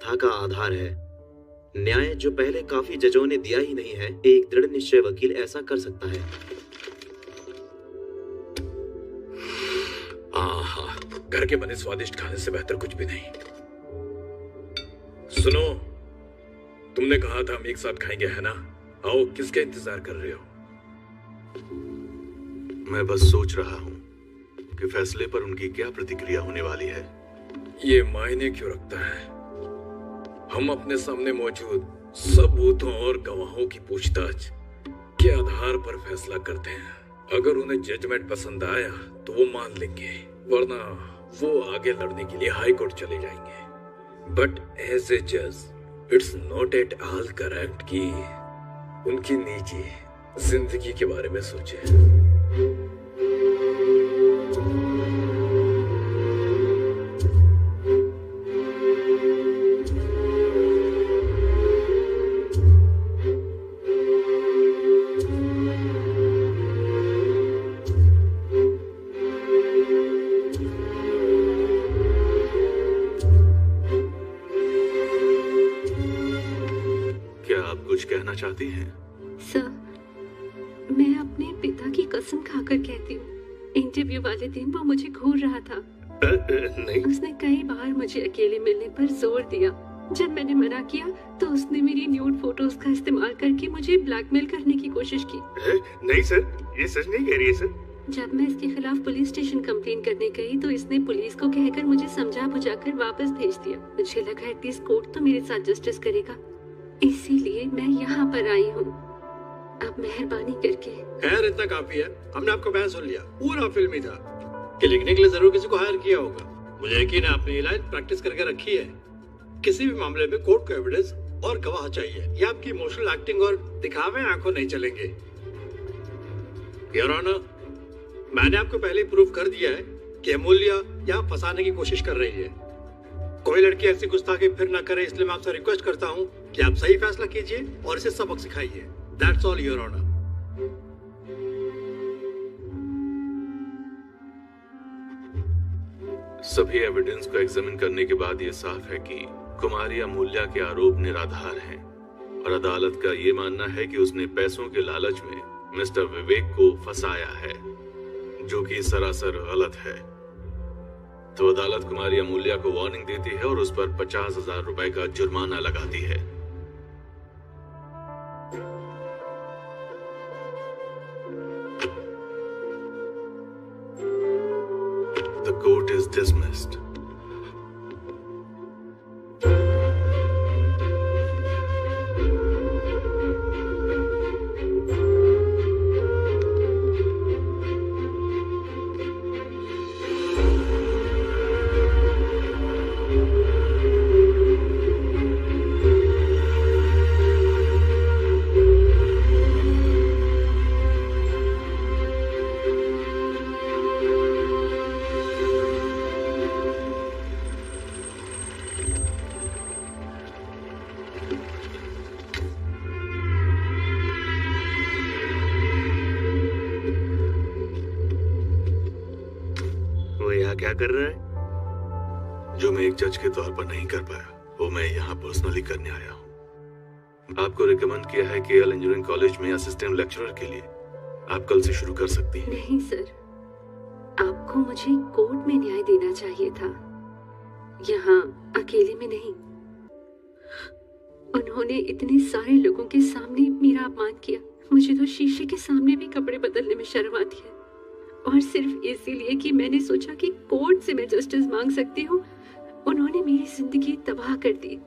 आस्था का आधार है। न्याय जो पहले काफी जजों ने दिया ही नहीं है, एक दृढ़ निश्चय वकील ऐसा कर सकता है। आहा, घर के बने स्वादिष्ट खाने से बेहतर कुछ भी नहीं। सुनो, तुमने कहा था हम एक साथ खाएंगे, है ना? आओ, किसका इंतजार कर रहे हो? मैं बस सोच रहा हूं कि फैसले पर उनकी क्या प्रतिक्रिया होने वाली है। ये मायने क्यों रखता है? हम अपने सामने मौजूद सबूतों और गवाहों की पूछताछ के आधार पर फैसला करते हैं। अगर उन्हें जजमेंट पसंद आया तो वो मान लेंगे, वरना वो आगे लड़ने के लिए हाई कोर्ट चले जाएंगे। बट एज ए जज it's not at all correct कि उनकी निजी जिंदगी के बारे में सोचे। चाहती हैं? सर, मैं अपने पिता की कसम खाकर कहती हूँ, इंटरव्यू वाले दिन वो मुझे घूर रहा था। नहीं। उसने कई बार मुझे अकेले मिलने पर जोर दिया। जब मैंने मना किया तो उसने मेरी न्यूड फोटोज का इस्तेमाल करके मुझे ब्लैकमेल करने की कोशिश की। नहीं सर, ये सच नहीं कह रही है सर। जब मैं इसके खिलाफ पुलिस स्टेशन कंप्लेन करने गई तो इसने पुलिस को कहकर मुझे समझा बुझाकर वापस भेज दिया। मुझे लगा एटलीस्ट कोर्ट तो मेरे साथ जस्टिस करेगा, इसीलिए मैं यहाँ पर आई हूँ। अब मेहरबानी करके। खैर, इतना काफी है, हमने आपका बयान सुन लिया। पूरा फिल्मी था कि लिखने के लिए जरूर किसी को हायर किया होगा। मुझे यकीन है आपने ये लाइन प्रैक्टिस करके रखी है। किसी भी मामले में कोर्ट को एविडेंस और गवाह चाहिए। ये आपकी इमोशनल एक्टिंग और दिखावे आंखों नहीं चलेंगे। योर ऑनर, मैंने आपको पहले ही प्रूव कर दिया है कि अमूल्य यहाँ फंसाने की कोशिश कर रही है। कोई लड़की ऐसी गुस्ताखी फिर ना करे, इसलिए मैं आपसे रिक्वेस्ट करता हूँ कि आप सही फैसला कीजिए और इसे सबक सिखाइए। That's all your honour. सभी एविडेंस को एग्जामिन करने के बाद ये साफ है कि कुमारी अमूल्या के आरोप निराधार हैं और अदालत का ये मानना है कि उसने पैसों के लालच में मिस्टर विवेक को फंसाया है, जो कि सरासर गलत है। तो अदालत कुमारी अमूल्या को वार्निंग देती है और उस पर 50,000 रुपए का जुर्माना लगाती है। The court is dismissed. क्या कर रहा है? जो मैं एक जज के तौर पर नहीं कर पाया, वो मैं यहाँ पर्सनली करने आया हूँ। आपको रिकमेंड किया है केएल इंजीनियरिंग कॉलेज में असिस्टेंट लेक्चरर के लिए। आप कल से शुरू कर सकती हैं। नहीं सर, आपको मुझे कोर्ट में न्याय देना चाहिए था, यहाँ अकेले में नहीं। उन्होंने इतने सारे लोगों के सामने मेरा अपमान किया। मुझे तो शीशे के सामने भी कपड़े बदलने में शर्म आती है, और सिर्फ इसीलिए कि मैंने सोचा कि कोर्ट से मैं जस्टिस मांग सकती हूँ, उन्होंने मेरी जिंदगी तबाह कर दी।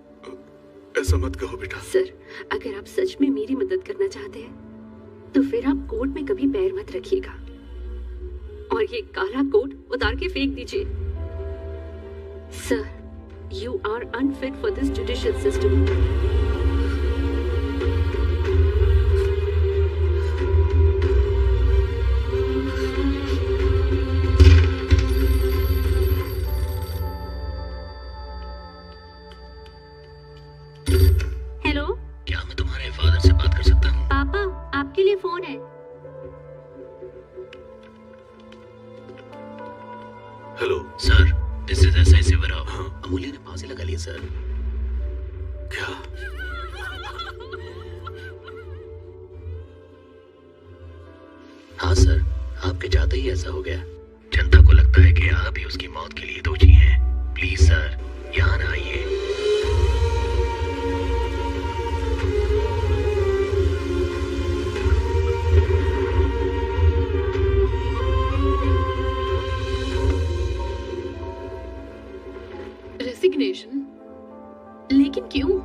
ऐसा मत कहो बेटा। सर, अगर आप सच में मेरी मदद करना चाहते हैं तो फिर आप कोर्ट में कभी पैर मत रखिएगा और ये काला कोट उतार के फेंक दीजिए। Sir, you are unfit for this judicial system. Phone है। Hello sir, this is SI Shivrao. Amulya ने फांसी लगा ली सर। क्या? हाँ सर, आपके जाते ही ऐसा हो गया। जनता को लगता है कि आप ही उसकी मौत के लिए दोषी हैं। प्लीज सर, यहाँ ना आइए। रेसिग्नेशन? लेकिन क्यों?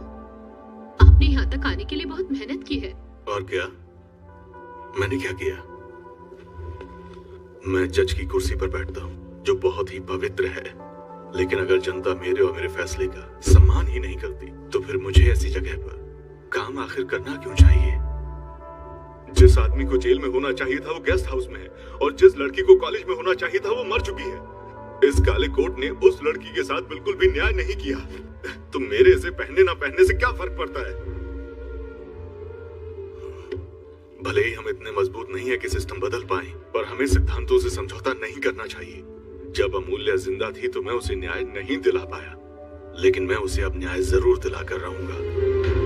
आपने यहाँ तक आने के लिए बहुत मेहनत की है। और क्या? मैंने क्या किया? मैं जज की कुर्सी पर बैठता हूँ, जो बहुत ही पवित्र है। लेकिन अगर जनता मेरे और मेरे फैसले का सम्मान ही नहीं करती, तो फिर मुझे ऐसी जगह पर काम आखिर करना क्यों चाहिए? जिस आदमी को जेल में होना चाहिए था वो गेस्ट हाउस में है, और जिस लड़की को कॉलेज में होना चाहिए था वो मर चुकी है। इस काले कोट ने उस लड़की के साथ बिल्कुल भी न्याय नहीं किया। तो मेरे इसे पहनने ना पहनने से क्या फर्क पड़ता है? भले ही हम इतने मजबूत नहीं है कि सिस्टम बदल पाए, पर हमें सिद्धांतों से समझौता नहीं करना चाहिए। जब अमूल्य जिंदा थी तो मैं उसे न्याय नहीं दिला पाया, लेकिन मैं उसे अब न्याय जरूर दिलाकर रहूंगा।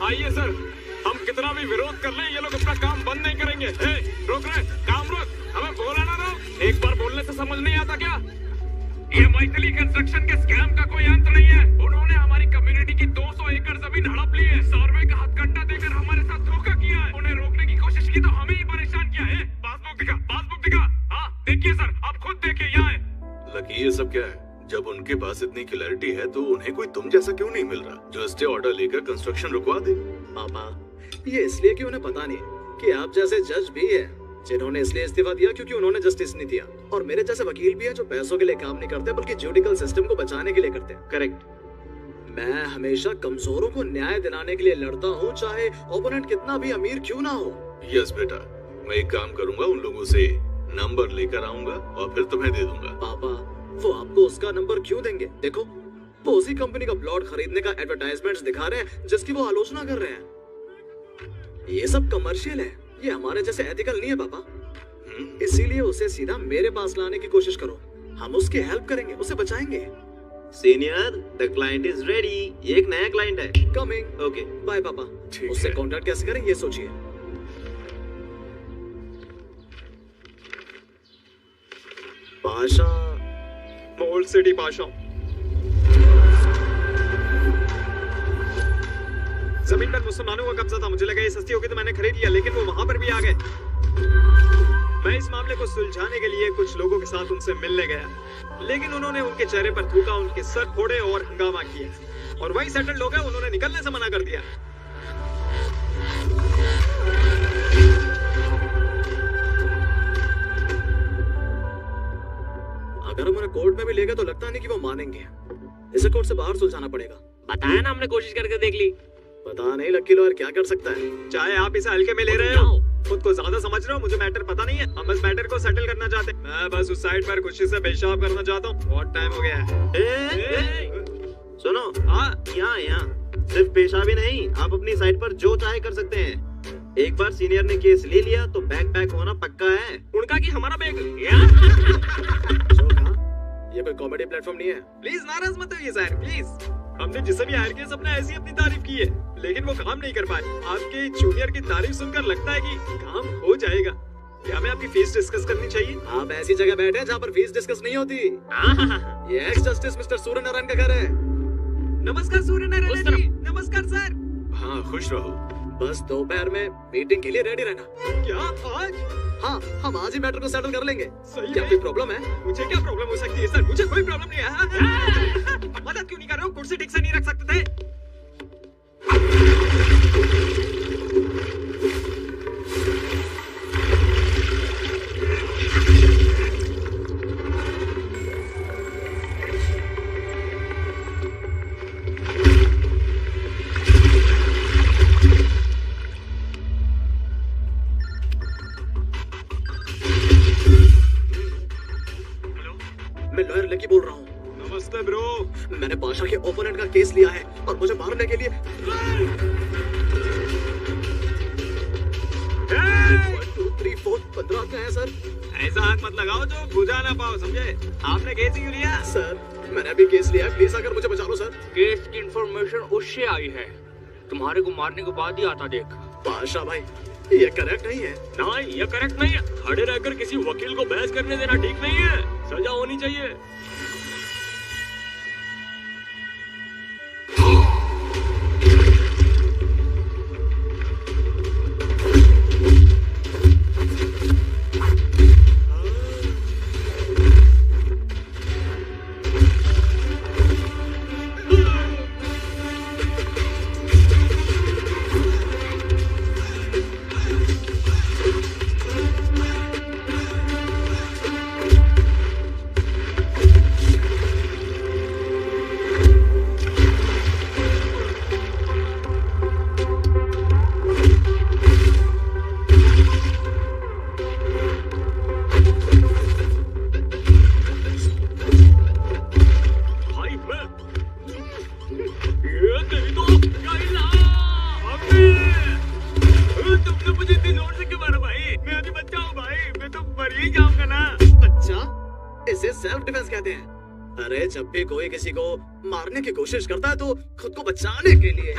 आइए सर, हम कितना भी विरोध कर लें ये लोग अपना काम बंद नहीं करेंगे। रोक रहे, काम रोक, हमें बोला ना रोक। एक बार बोलने से समझ नहीं आता क्या? ये मैथिली कंस्ट्रक्शन के स्कैम का कोई अंत नहीं है। उन्होंने हमारी कम्युनिटी की 200 एकड़ जमीन हड़प ली है। सर्वे का हथकंडा देकर हमारे साथ धोखा किया है। उन्हें रोकने की कोशिश की तो हमें ही परेशान किया है। पासबुक दिखा, पासबुक दिखा। हाँ देखिए सर, आप खुद देखिए, यहाँ है। लकी ये सब क्या है? जब उनके पास इतनी क्लैरिटी है तो उन्हें कोई तुम जैसा क्यों नहीं मिल रहा जो स्टे ऑर्डर लेकर कंस्ट्रक्शन रुकवा दे? पापा, ये इसलिए कि उन्हें पता नहीं कि आप जैसे जज भी है जिन्होंने इसलिए इस्तीफा दिया क्योंकि उन्होंने जस्टिस नहीं दिया, और मेरे जैसे वकील भी है जो पैसों के लिए काम नहीं करते बल्कि जुडिकल सिस्टम को बचाने के लिए करते हैं। करेक्ट। मैं हमेशा कमजोरों को न्याय दिलाने के लिए लड़ता हूँ, चाहे ओपोनेंट कितना भी अमीर क्यों ना हो। यस बेटा, मैं एक काम करूंगा, उन लोगों से नंबर लेकर आऊंगा और फिर तुम्हें दे दूंगा। पापा, वो आपको उसका नंबर क्यों देंगे? देखो, वो उसी कंपनी का प्लॉट खरीदने का एडवर्टाइजमेंट्स दिखा रहे हैं जिसकी वो आलोचना कर रहे हैं। ये सब कमर्शियल है, ये हमारे जैसे एथिकल नहीं है पापा। इसीलिए उसे सीधा मेरे पास लाने की कोशिश करो, हम उसकी हेल्प करेंगे, उसे बचाएंगे। Senior, the client is ready. ये एक नया क्लाइंट है। कमिंग। ओके बाय पापा। उससे कांटेक्ट कैसे करें ये सोचिए। Pasha, old city Pasha. जमीन पर मुसलमानों का कब्जा था, मुझे लगा ये सस्ती होगी तो मैंने खरीद लिया, लेकिन वो वहां पर भी आ गए। मैं इस मामले को सुलझाने के लिए कुछ लोगों के साथ उनसे मिलने गया, लेकिन उन्होंने उनके चेहरे पर थूका, उनके सर फोड़े और हंगामा किया, और वही सेटल्ड लोग हैं, उन्होंने निकलने से मना कर दिया। अगर हम उन्हें कोर्ट में भी ले गए तो लगता नहीं कि वो मानेंगे। इसे कोर्ट से बाहर सुलझाना पड़ेगा। बताया ना, हमने कोशिश करके देख ली। पता नहीं लकी लॉयर क्या कर सकता है। चाहे आप इसे हल्के में ले रहे हो, खुद को ज्यादा समझ रहे हो, मुझे मैटर पता नहीं है। हम इस मैटर को सेटल करना चाहते हैं। मैं बस उस साइड पर खुशी से पेशाब करना चाहता हूँ। बहुत टाइम हो गया है। सुनो, हाँ, यहाँ सिर्फ पेशाब ही नहीं, आप अपनी साइड पर जो चाहे कर सकते हैं। एक बार सीनियर ने केस ले लिया तो बैक पैक होना पक्का है। उनका कि हमारा बैग। ये कोई कॉमेडी प्लेटफॉर्म नहीं है। प्लीज नाराज मत होइए सर, प्लीज। हमने जिसे भी हायर किया सबने ऐसी अपनी तारीफ की है, लेकिन वो काम नहीं कर पाए। आपके जूनियर की तारीफ सुनकर लगता है कि काम हो जाएगा। क्या हमें आपकी फीस डिस्कस करनी चाहिए? आप ऐसी जगह बैठे हैं जहाँ पर फीस डिस्कस नहीं होती। ये x justice mister Surya Narayan का घर है। नमस्कार सूर्य नारायण जी। नमस्कार सर। हाँ, खुश रहो। बस दोपहर में मीटिंग के लिए रेडी रहना। क्या आज? हाँ, हम आज ही मैटर को सेटल कर लेंगे। सही क्या है। कोई प्रॉब्लम है? मुझे क्या प्रॉब्लम हो सकती है सर? मुझे कोई प्रॉब्लम नहीं है। मदद क्यों नहीं कर रहे हो? कुर्सी ठीक से नहीं रख सकते थे? मैं लॉयर लकी बोल रहा हूँ। नमस्ते ब्रो। मैंने बादशाह के ओपोनेंट का केस लिया है और मुझे मारने के लिए 1 2 3 4 15 आते हैं सर। ऐसा हाथ मत लगाओ जो बुझा ना पाओ, समझे? आपने केस क्यों लिया? सर, मैंने अभी केस लिया है, प्लीज आकर मुझे बचा लो सर। केस की इंफॉर्मेशन उससे आई है, तुम्हारे को मारने के बाद ही आता देख। बादशाह भाई, ये करेक्ट नहीं है। नहीं, ये करेक्ट नहीं है। खड़े रहकर किसी वकील को बहस करने देना ठीक नहीं है। सजा होनी चाहिए। अरे जब भी कोई किसी को मारने की कोशिश करता है तो खुद को बचाने के लिए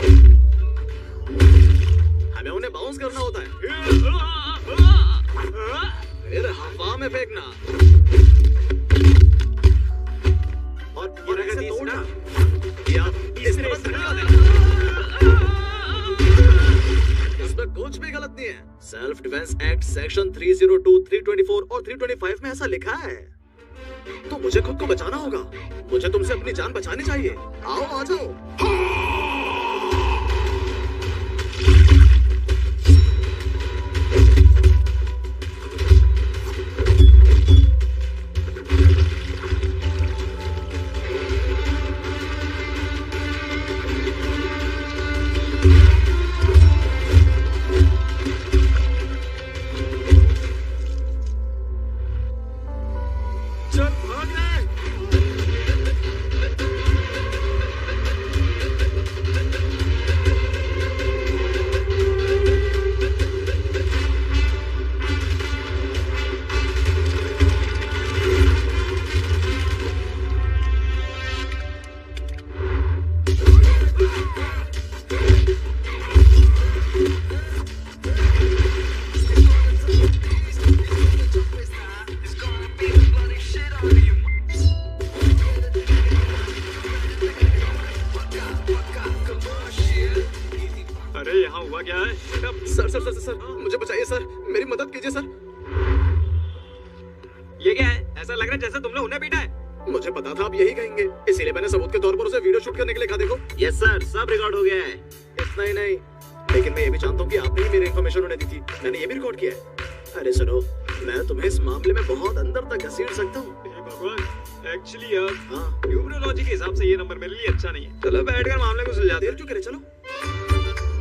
हमें उन्हें बाउंस करना होता है, फिर हवा में फेंकना और फिर ऐसे तोड़ना या इस तरह से निकाल देना। इसमें कुछ भी गलत नहीं है। सेल्फ डिफेंस एक्ट सेक्शन 302, 324 और 325 में ऐसा लिखा है। तो मुझे खुद को बचाना होगा। मुझे तुमसे अपनी जान बचानी चाहिए। आओ, आ जाओ। सर, मुझे बचाइए सर, मेरी मदद कीजिए सर। ये क्या है? ऐसा लग रहा है जैसे तुमने उन्हें पीटा है। मुझे पता था आप यही कहेंगे, इसीलिए मैंने सबूत के तौर पर उसे वीडियो शूट करने के लिए कहा। देखो। यस सर, सब रिकॉर्ड हो गया है। इतना ही नहीं, लेकिन मैं ये भी जानता हूँ कि आपने ही मेरी इन्फॉर्मेशन उन्हें दी थी। मैंने ये भी रिकॉर्ड किया है। अरे सुनो, मैं तुम्हें इस मामले में बहुत अंदर तक घसीट सकता हूँ। भगवान, एक्चुअली यार न्यूमरोलॉजी के हिसाब से ये नंबर मेरे लिए अच्छा नहीं है। चलो बैठकर मामले को सुलझाते हैं। देर क्यों करे, चलो।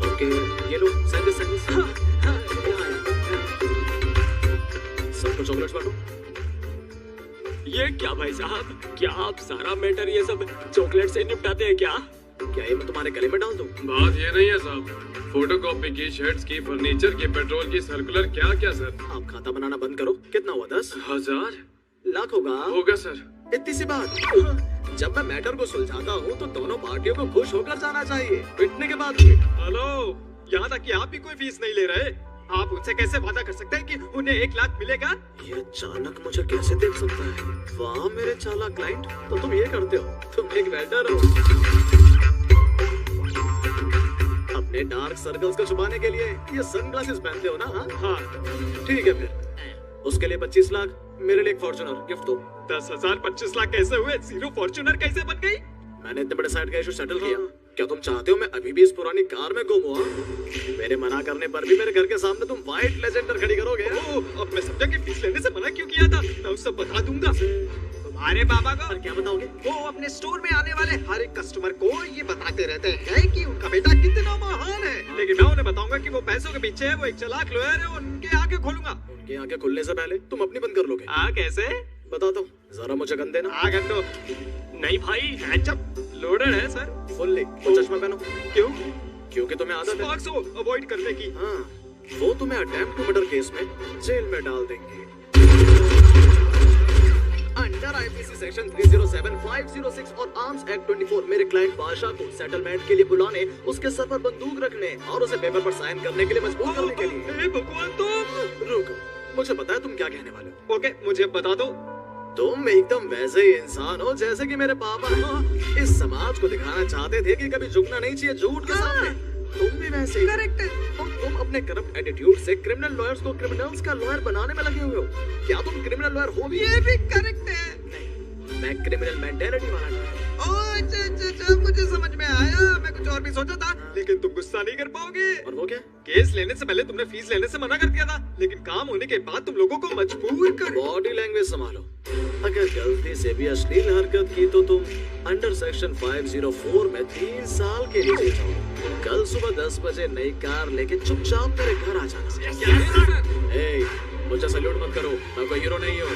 ओके, ये लो सर्विस। सबको चॉकलेट्स बांटो। ये क्या भाई साहब, क्या आप सारा मैटर ये सब चॉकलेट से निपटाते हैं क्या? क्या ये मैं तुम्हारे गले में डाल दूं? बात ये नहीं है साहब, फोटोकॉपी की, शर्ट्स की, फर्नीचर की, पेट्रोल की, सर्कुलर, क्या क्या सर। आप खाता बनाना बंद करो। कितना हुआ? 10,000 लाख होगा। होगा सर। इतनी सी बात। जब मैं मैटर को सुलझाता हूँ तो दोनों पार्टियों को खुश होकर जाना चाहिए, पिटने के बाद भी। हेलो, यहाँ तक कि आप भी कोई फीस नहीं ले रहे। आप उनसे कैसे वादा कर सकते हैं कि उन्हें 1 लाख मिलेगा? ये अचानक मुझे कैसे देख सकता है? वाह मेरे चालाक क्लाइंट, तो तुम ये करते हो, तुम एक वेटर हो। अपने डार्क सर्कल्स को छुपाने के लिए ये सनग्लासेस पहनते हो ना? हाँ ठीक है, फिर उसके लिए 25 लाख, मेरे लिए एक फॉर्च्यूनर गिफ्ट दो। 10,000 25 लाख कैसे हुए? जीरो फॉर्च्यूनर कैसे बन गई? मैंने इतने बड़े साइड का इशू सेटल किया। क्या तुम चाहते हो मैं अभी भी इस पुरानी कार में घूमूं? मेरे मना करने पर भी मेरे घर के सामने तुम व्हाइट लेजेंडर खड़ी करोगे? अब मैं समझा कि फीस लेने से मना क्यों किया था। मैं उसे बता दूंगा तुम्हारे बाबा को। और क्या बताओगे? वो अपने स्टोर में आने वाले हर एक कस्टमर को ये बताते रहते हैं कि उनका बेटा कितना महान है। लेकिन मैं उन्हें बताऊंगा कि वो पैसों के पीछे है, वो एक चालाक लॉयर है, उनके आंखें खोलूंगा। उनकी आंखें खुलने से पहले तुम अपनी बंद कर लोगे। कैसे? बता दो जरा, मुझे गन देना। गन दो। नहीं भाई, जब लोडेड है सर। फुल्ली। तो चश्मा पहनो। क्यों? क्योंकि तुम्हें आदत है स्पार्क्स को अवॉइड करने की। हाँ, वो तुम्हें अटेम्प्ट टू मर्डर केस में जेल में डाल देंगे। अंडर आईपीसी सेक्शन 307, 506 और आर्म्स एक्ट 24 मेरे क्लाइंट बादशाह को सेटलमेंट के लिए बुलाने, उसके सर पर बंदूक रखने और उसे पेपर पर साइन करने के लिए मजबूर करने के लिए। भगवान, तुम रुको, मुझे पता है तुम क्या कहने वाले हो। ओके, मुझे बता दो। तुम एकदम वैसे ही इंसान हो जैसे कि मेरे पापा इस समाज को दिखाना चाहते थे कि कभी झुकना नहीं चाहिए झूठ के सामने। तुम भी वैसे ही। करेक्ट है। तुम अपने करप्ट एटीट्यूड से क्रिमिनल लॉयर्स को क्रिमिनल्स का लॉयर बनाने में लगे हुए हो। क्या तुम क्रिमिनल लॉयर हो भी? ये भी करेक्ट है। नहीं, मैं क्रिमिनल मेंटेलिटी वाला हूँ। अच्छा, मुझे समझ में आया। मैं कुछ और भी सोचा था, लेकिन तुम गुस्सा नहीं कर पाओगे। और वो क्या? केस लेने से पहले तुमने फीस लेने से मना कर दिया था, लेकिन काम होने के बाद तुम लोगों को मजबूर कर। बॉडी लैंग्वेज संभालो। अगर गलती से भी अश्लील हरकत की तो तुम अंडर सेक्शन 504 में 3 साल के लिए जाओ। कल सुबह 10 बजे नई कार लेके चुपचाप मेरे घर आ जाना। ए, मुझे सल्यूट मत करो, मैं कोई हीरो नहीं हूँ।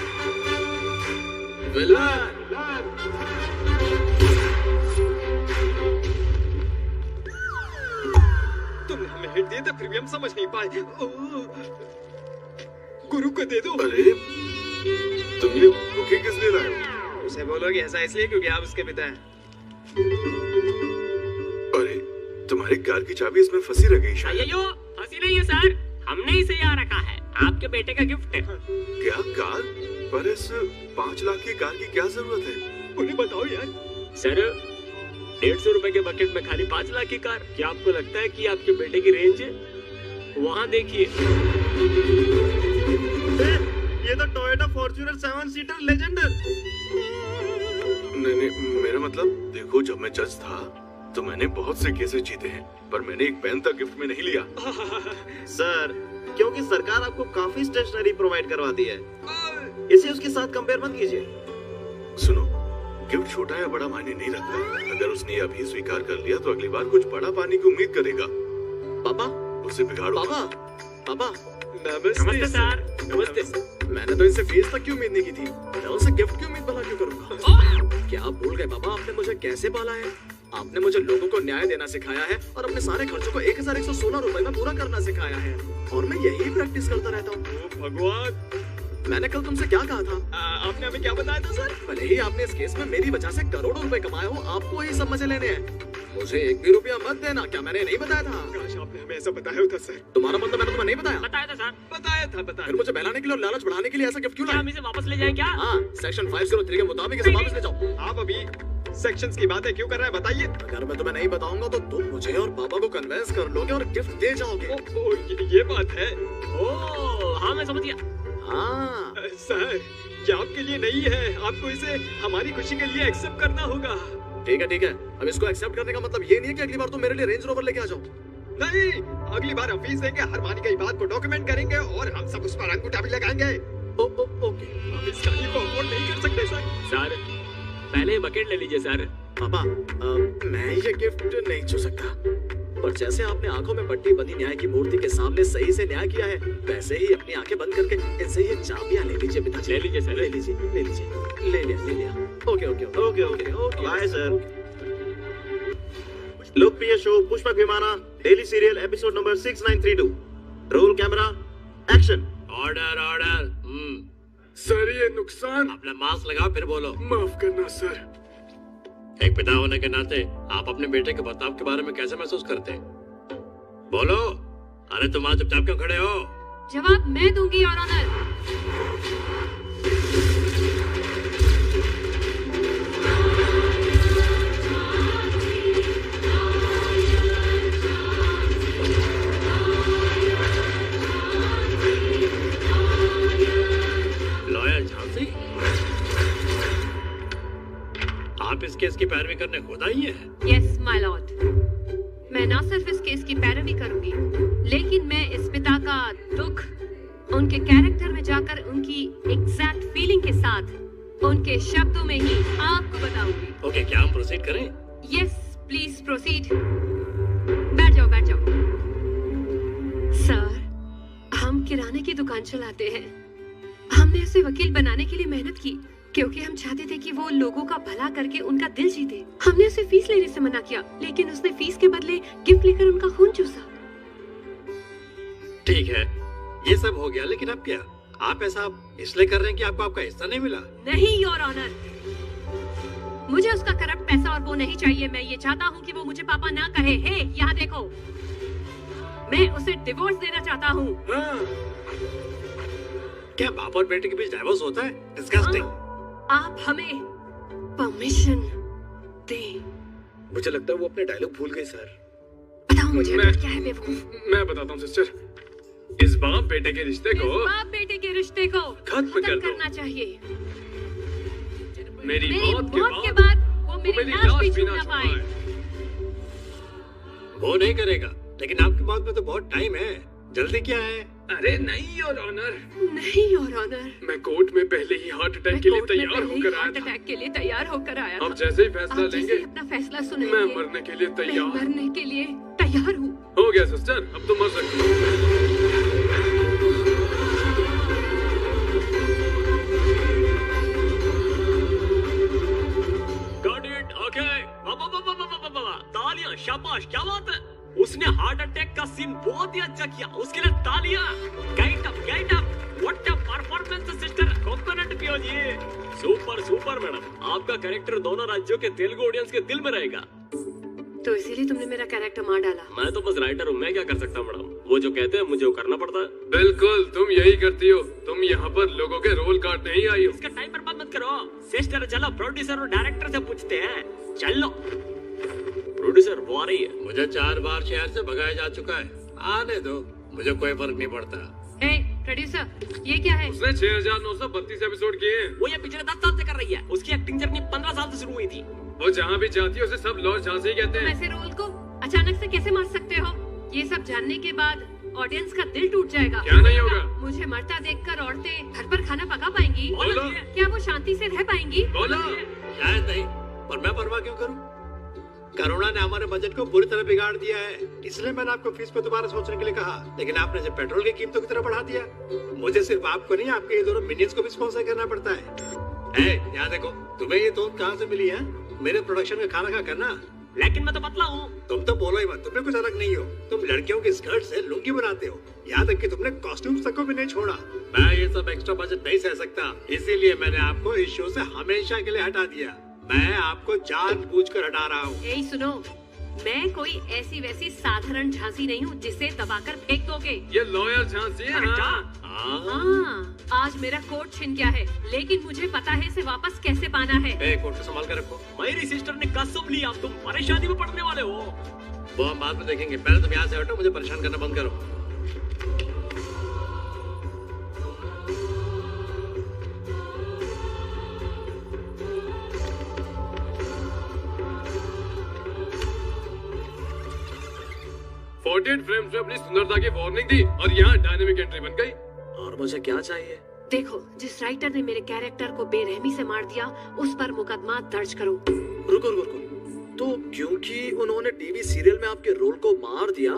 विलन। तुमने हमें हिट दिए थे, फिर भी हम समझ नहीं पाए। गुरु को दे दो। अरे तुम ये बुके किस लिए लाए हो? उसे बोलोगे ऐसा इसलिए क्योंकि आप उसके पिता हैं। अरे तुम्हारी कार की चाबी इसमें फंसी रह गई शायद। अय्यो, फंसी नहीं है सर, हमने इसे यहाँ रखा है, आपके बेटे का गिफ्ट है। क्या कार? पर इस 5 लाख की कार की क्या जरूरत है? उन्हें बताओ यार। सर 150 रुपए के बकेट में खाली 5 लाख की कार, क्या आपको लगता है कि आपके बेटे की रेंज है? वहाँ देखिए। ये तो टोयोटा फॉर्च्यूनर 7 सीटर लेजेंडर। नहीं, मेरा मतलब देखो, जब मैं जज था तो मैंने बहुत से केसेस जीते हैं, पर मैंने एक पेन तक गिफ्ट में नहीं लिया। सर, क्योंकि सरकार आपको काफी स्टेशनरी प्रोवाइड करवाती है, इसे उसके साथ कंपेयर मत कीजिए। सुनो, गिफ्ट छोटा या बड़ा मायने नहीं रखता। अगर उसने ये अभी स्वीकार कर लिया तो अगली बार कुछ बड़ा पाने की उम्मीद करेगा। पापा, उसे बिगाड़ो। पापा। नमस्ते सर। नमस्ते। मैंने तो इनसे फीस तक की उम्मीद नहीं की थी, मैं उनसे गिफ्ट की उम्मीद भला क्यों करूंगा? क्या आप भूल गए पापा, आपने मुझे कैसे पाला है? आपने मुझे लोगों को न्याय देना सिखाया है और अपने सारे खर्चों को 1116 रुपए में पूरा करना सिखाया है, और मैं यही प्रैक्टिस करता रहता हूँ। भगवान, मैंने कल तुमसे क्या कहा था? आपने हमें क्या बताया था सर? भले ही आपने इस केस में मेरी वजह से करोड़ों रुपए कमाए हो, आपको ही सब मजे लेने हैं, मुझे 1 भी रुपया मत देना। क्या मैंने नहीं बताया था? काश आपने हमें ऐसा बताया होता सर। तुम्हारा मतलब मैंने तुम्हें नहीं बताया? बताया था सर। बताया फिर मुझे बहलाने के लिए और लालच बढ़ाने के लिए ऐसा गिफ्ट क्यों क्या लाए? हम इसे वापस ले जाएं क्या? हाँ, सेक्शन 503 के मुताबिक इसे वापस ले जाओ। आप अभी सेक्शंस की बातें क्यों कर रहे हैं, बताइए। अगर मैं तुम्हें नहीं बताऊंगा तो तुम मुझे और पापा को कन्विंस कर लोगे और गिफ्ट दे जाओगे। ये बात है। हाँ मैं समझ गया। हाँ सर, ये आपके लिए नहीं है, आपको इसे हमारी खुशी के लिए एक्सेप्ट करना होगा। ठीक है। अब इसको एक्सेप्ट करने का मतलब ये नहीं है कि अगली बार तुम मेरे लिए रेंज रोवर लेके आ जाओ। नहीं, अगली बार हम फीस देंगे, हर मानी गई बात को डॉक्यूमेंट करेंगे और हम सब उस पर अंगूठा भी लगाएंगे। ओके। हम इस गाड़ी को अफोर्ड नहीं कर सकते सर। सर पहले बकेट ले लीजिए सर। पापा, मैं ये गिफ्ट नहीं छू सकता, पर जैसे आपने आंखों में पट्टी बंधी न्याय की मूर्ति के सामने सही से न्याय किया है, वैसे ही अपनी आंखें बंद करके इनसे ये चाबियां ले लीजिए पिताजी। ले लीजिए सर। ले लीजिए, ले लीजिए, ले लिया। Okay okay okay okay okay, bye sir. लोकप्रिय show Pushpak Vimana daily serial episode number 6932। Roll camera action. Order order. Sir ये नुकसान। अपना मास्क लगाओ फिर बोलो। माफ करना सर। एक पिता होने के नाते आप अपने बेटे के बर्ताव के बारे में कैसे महसूस करते हैं? बोलो। अरे तुम वहां चुपचाप क्यों खड़े हो? जवाब मैं दूंगी योर ऑनर। लॉयर झांसी, आप इस केस की पैरवी करने खुद आई हैं? यस माय लॉर्ड, मैं ना सिर्फ इस केस की पैरवी करूंगी, लेकिन मैं इस पिता का दुख उनके कैरेक्टर में जाकर उनकी एग्जैक्ट फीलिंग के साथ उनके शब्दों में ही आपको बताऊंगी। ओके, क्या हम प्रोसीड करें? Yes please proceed. बैठ जाओ बैठ जाओ। सर, हम किराने की दुकान चलाते हैं। हमने उसे वकील बनाने के लिए मेहनत की क्योंकि हम चाहते थे कि वो लोगों का भला करके उनका दिल जीते। हमने उसे फीस लेने से मना किया, लेकिन उसने फीस के बदले गिफ्ट लेकर उनका खून चूसा। ठीक है, ये सब हो गया, लेकिन अब क्या? आप ऐसा इसलिए कर रहे हैं कि आपको आपका हिस्सा नहीं मिला? नहीं योर ऑनर, मुझे उसका करप्ट पैसा और वो नहीं चाहिए। मैं ये चाहता हूँ कि वो मुझे पापा ना कहे। हे यहाँ देखो, मैं उसे डिवोर्स देना चाहता हूँ। क्या बाप और बेटे के बीच डाइवोर्स होता है? डिस्गस्टिंग। आप हमें परमिशन दें। मुझे लगता है वो अपने डायलॉग भूल गई सर। बताओ मुझे क्या है बेवकूफ। मैं बताता हूँ सिस्टर, इस बाप बेटे के रिश्ते को, बाप बेटे के रिश्ते को खत्म करना चाहिए। मेरी मौत के बाद वो मेरी लाश भी छू ना पाए। वो नहीं करेगा, लेकिन आपकी मौत में तो बहुत टाइम है। जल्दी क्या है? अरे नहीं योर ऑनर। नहीं योर ऑनर, मैं कोर्ट में पहले ही हार्ट अटैक के लिए तैयार होकर आया था। हार्ट अटैक के लिए तैयार होकर आया था। अब जैसे ही फैसला लेंगे, अपना फैसला सुनेंगे। मैं मरने के लिए तैयार। मैं मरने के लिए तैयार हूँ। हो गया सिस्टर, अब तो मर सकती हो। Got it, okay. तालियां, शाबाश, क्या बात है। उसने हार्ट अटैक का सीन बहुत ही अच्छा किया, उसके लिए तालियां। Get up, what a performance sister. Coconut पियो जी। सुपर सुपर मैडम, आपका कैरेक्टर दोनों राज्यों के तेलुगु ऑडियंस के दिल में रहेगा। तो इसीलिए तुमने मेरा कैरेक्टर मार डाला। मैं तो बस राइटर हूँ, मैं क्या कर सकता हूँ मैडम। वो जो कहते हैं मुझे वो करना पड़ता है। बिल्कुल, तुम यही करती हो। तुम यहाँ पर लोगों के रोल काटने ही आई हो। इसका टाइम बर्बाद मत करो सिस्टर। चलो प्रोड्यूसर और डायरेक्टर से पूछते हैं। चलो प्रोड्यूसर, वो आ रही है। मुझे 4 बार शहर से भगाया जा चुका है। आने दो, मुझे कोई फर्क नहीं पड़ता। हे प्रोड्यूसर, ये क्या है? उसने 6932 एपिसोड किए हैं। वो ये पिछले 10 साल से कर रही है। उसकी एक्टिंग जर्नी 15 साल से शुरू हुई थी। वो जहाँ भी जाती है उसे सब लॉर्ड झांसी कहते हैं। ऐसे रोल को अचानक से कैसे मार सकते हो? ये सब जानने के बाद ऑडियंस का दिल टूट जाएगा। क्या नहीं होगा? मुझे मरता देखकर औरतें घर पर खाना पका पाएंगी? क्या वो शांति से रह पाएंगी? शायद नहीं, पर मैं परवाह क्यों करूं? कोरोना ने हमारे बजट को पूरी तरह बिगाड़ दिया है, इसलिए मैंने आपको फीस पे दोबारा सोचने के लिए कहा। लेकिन आपने जब पेट्रोल की कीमतों की तरह बढ़ा दिया, मुझे सिर्फ आपको नहीं, आपके ये दोनों मिनियंस को भी स्पॉन्सर करना पड़ता है। यहाँ देखो, तुम्हें ये तोन कहाँ से मिली है? मेरे प्रोडक्शन में खाना खा करना। लेकिन मैं तो पतला हूँ। तुम तो बोलो ही मत, तुम्हें कुछ अलग नहीं हो। तुम लड़कियों की स्कर्ट से लुंगी बनाते हो, यहाँ तक कि तुमने कॉस्ट्यूम्स तक को भी नहीं छोड़ा। मैं ये सब एक्स्ट्रा बजट नहीं सह सकता, इसीलिए मैंने आपको इस शो से हमेशा के लिए हटा दिया। मैं आपको जानबूझकर हटा रहा हूँ। यही सुनो, मैं कोई ऐसी वैसी साधारण झांसी नहीं हूँ जिसे दबाकर फेंक दोगे। ये लॉयर झांसी है। हाँ, आज मेरा कोट छिन गया है, लेकिन मुझे पता है इसे वापस कैसे पाना है। कोट को संभाल कर रखो। मेरी सिस्टर ने कसम ली, अब तुम परेशानी में पड़ने वाले हो। वो हम बाद में देखेंगे, पहले तुम यहाँ से हटो, मुझे परेशान करना बंद करो। फ्रेम्स में अपनी सुंदरता की वार्निंग दी और यहाँ डायनेमिक एंट्री बन गई। और मुझे क्या चाहिए? देखो, जिस राइटर ने मेरे कैरेक्टर को बेरहमी से मार दिया, उस पर मुकदमा दर्ज करो। रुको रुको रुको, तो क्योंकि उन्होंने टीवी सीरियल में आपके रोल को मार दिया,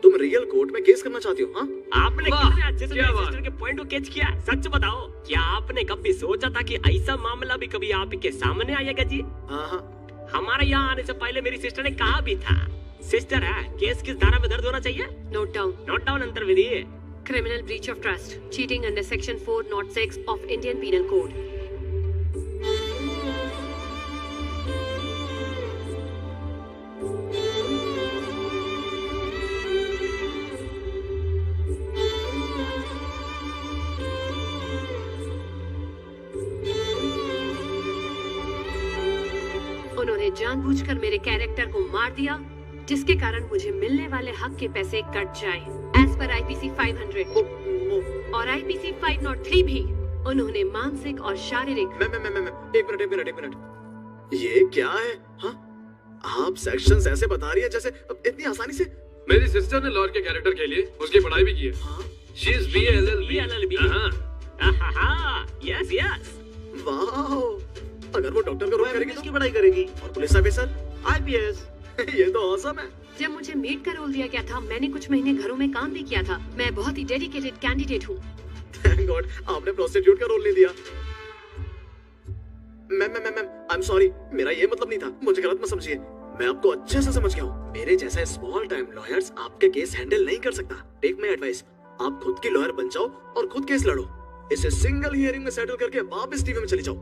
तुम रियल कोर्ट में केस करना चाहती हो? हाँ, आपने कितने अच्छे से मेरे सिस्टर के पॉइंट को कैच किया। सच बताओ, क्या आपने कभी सोचा था कि ऐसा मामला भी कभी आपके सामने आएगा जी? हाँ, हमारे यहाँ आने से पहले मेरी सिस्टर ने कहा भी था, सिस्टर है, केस किस धारा में दर्ज होना चाहिए? नोट डाउन अंतर विधि। Criminal breach of trust, cheating under section 406 of Indian Penal Code. उन्होंने जानबूझकर मेरे कैरेक्टर को मार दिया, जिसके कारण मुझे मिलने वाले हक के पैसे कट जाएं। एज पर आईपीसी 500 और आईपीसी 503 भी उन्होंने मानसिक और शारीरिक। एक मिनट, ये क्या है? हाँ, आप सेक्शंस ऐसे बता रही है जैसे इतनी आसानी से। मेरी सिस्टर ने लॉयर के कैरेक्टर के लिए उसकी पढ़ाई भी की है। हाँ? She is BLLB। यस। वाह, अगर वो डॉक्टर का रोल करेगी तो किसकी पढ़ाई करेगी? और पुलिस ऑफिसर? आईपीएस। ये तो ऑसम है। जब मुझे मेड का रोल दिया गया था, मैंने कुछ महीने घरों में काम भी किया था। मैं बहुत ही डेडिकेटेड कैंडिडेट हूँ। थैंक गॉड आपने प्रोस्टिट्यूट का रोल नहीं दिया। मैम आई एम सॉरी, मेरा ये मतलब नहीं था, मुझे गलत मत समझिए। मैं आपको अच्छे से समझ गया हूँ। मेरे जैसा स्मॉल टाइम लॉयर्स आपके केस हैंडल नहीं कर सकता। टेक माय एडवाइस, आप खुद की लॉयर बन जाओ और खुद केस लड़ो। इसे सिंगल हियरिंग में सेटल करके वापस टीवी में चली जाओ।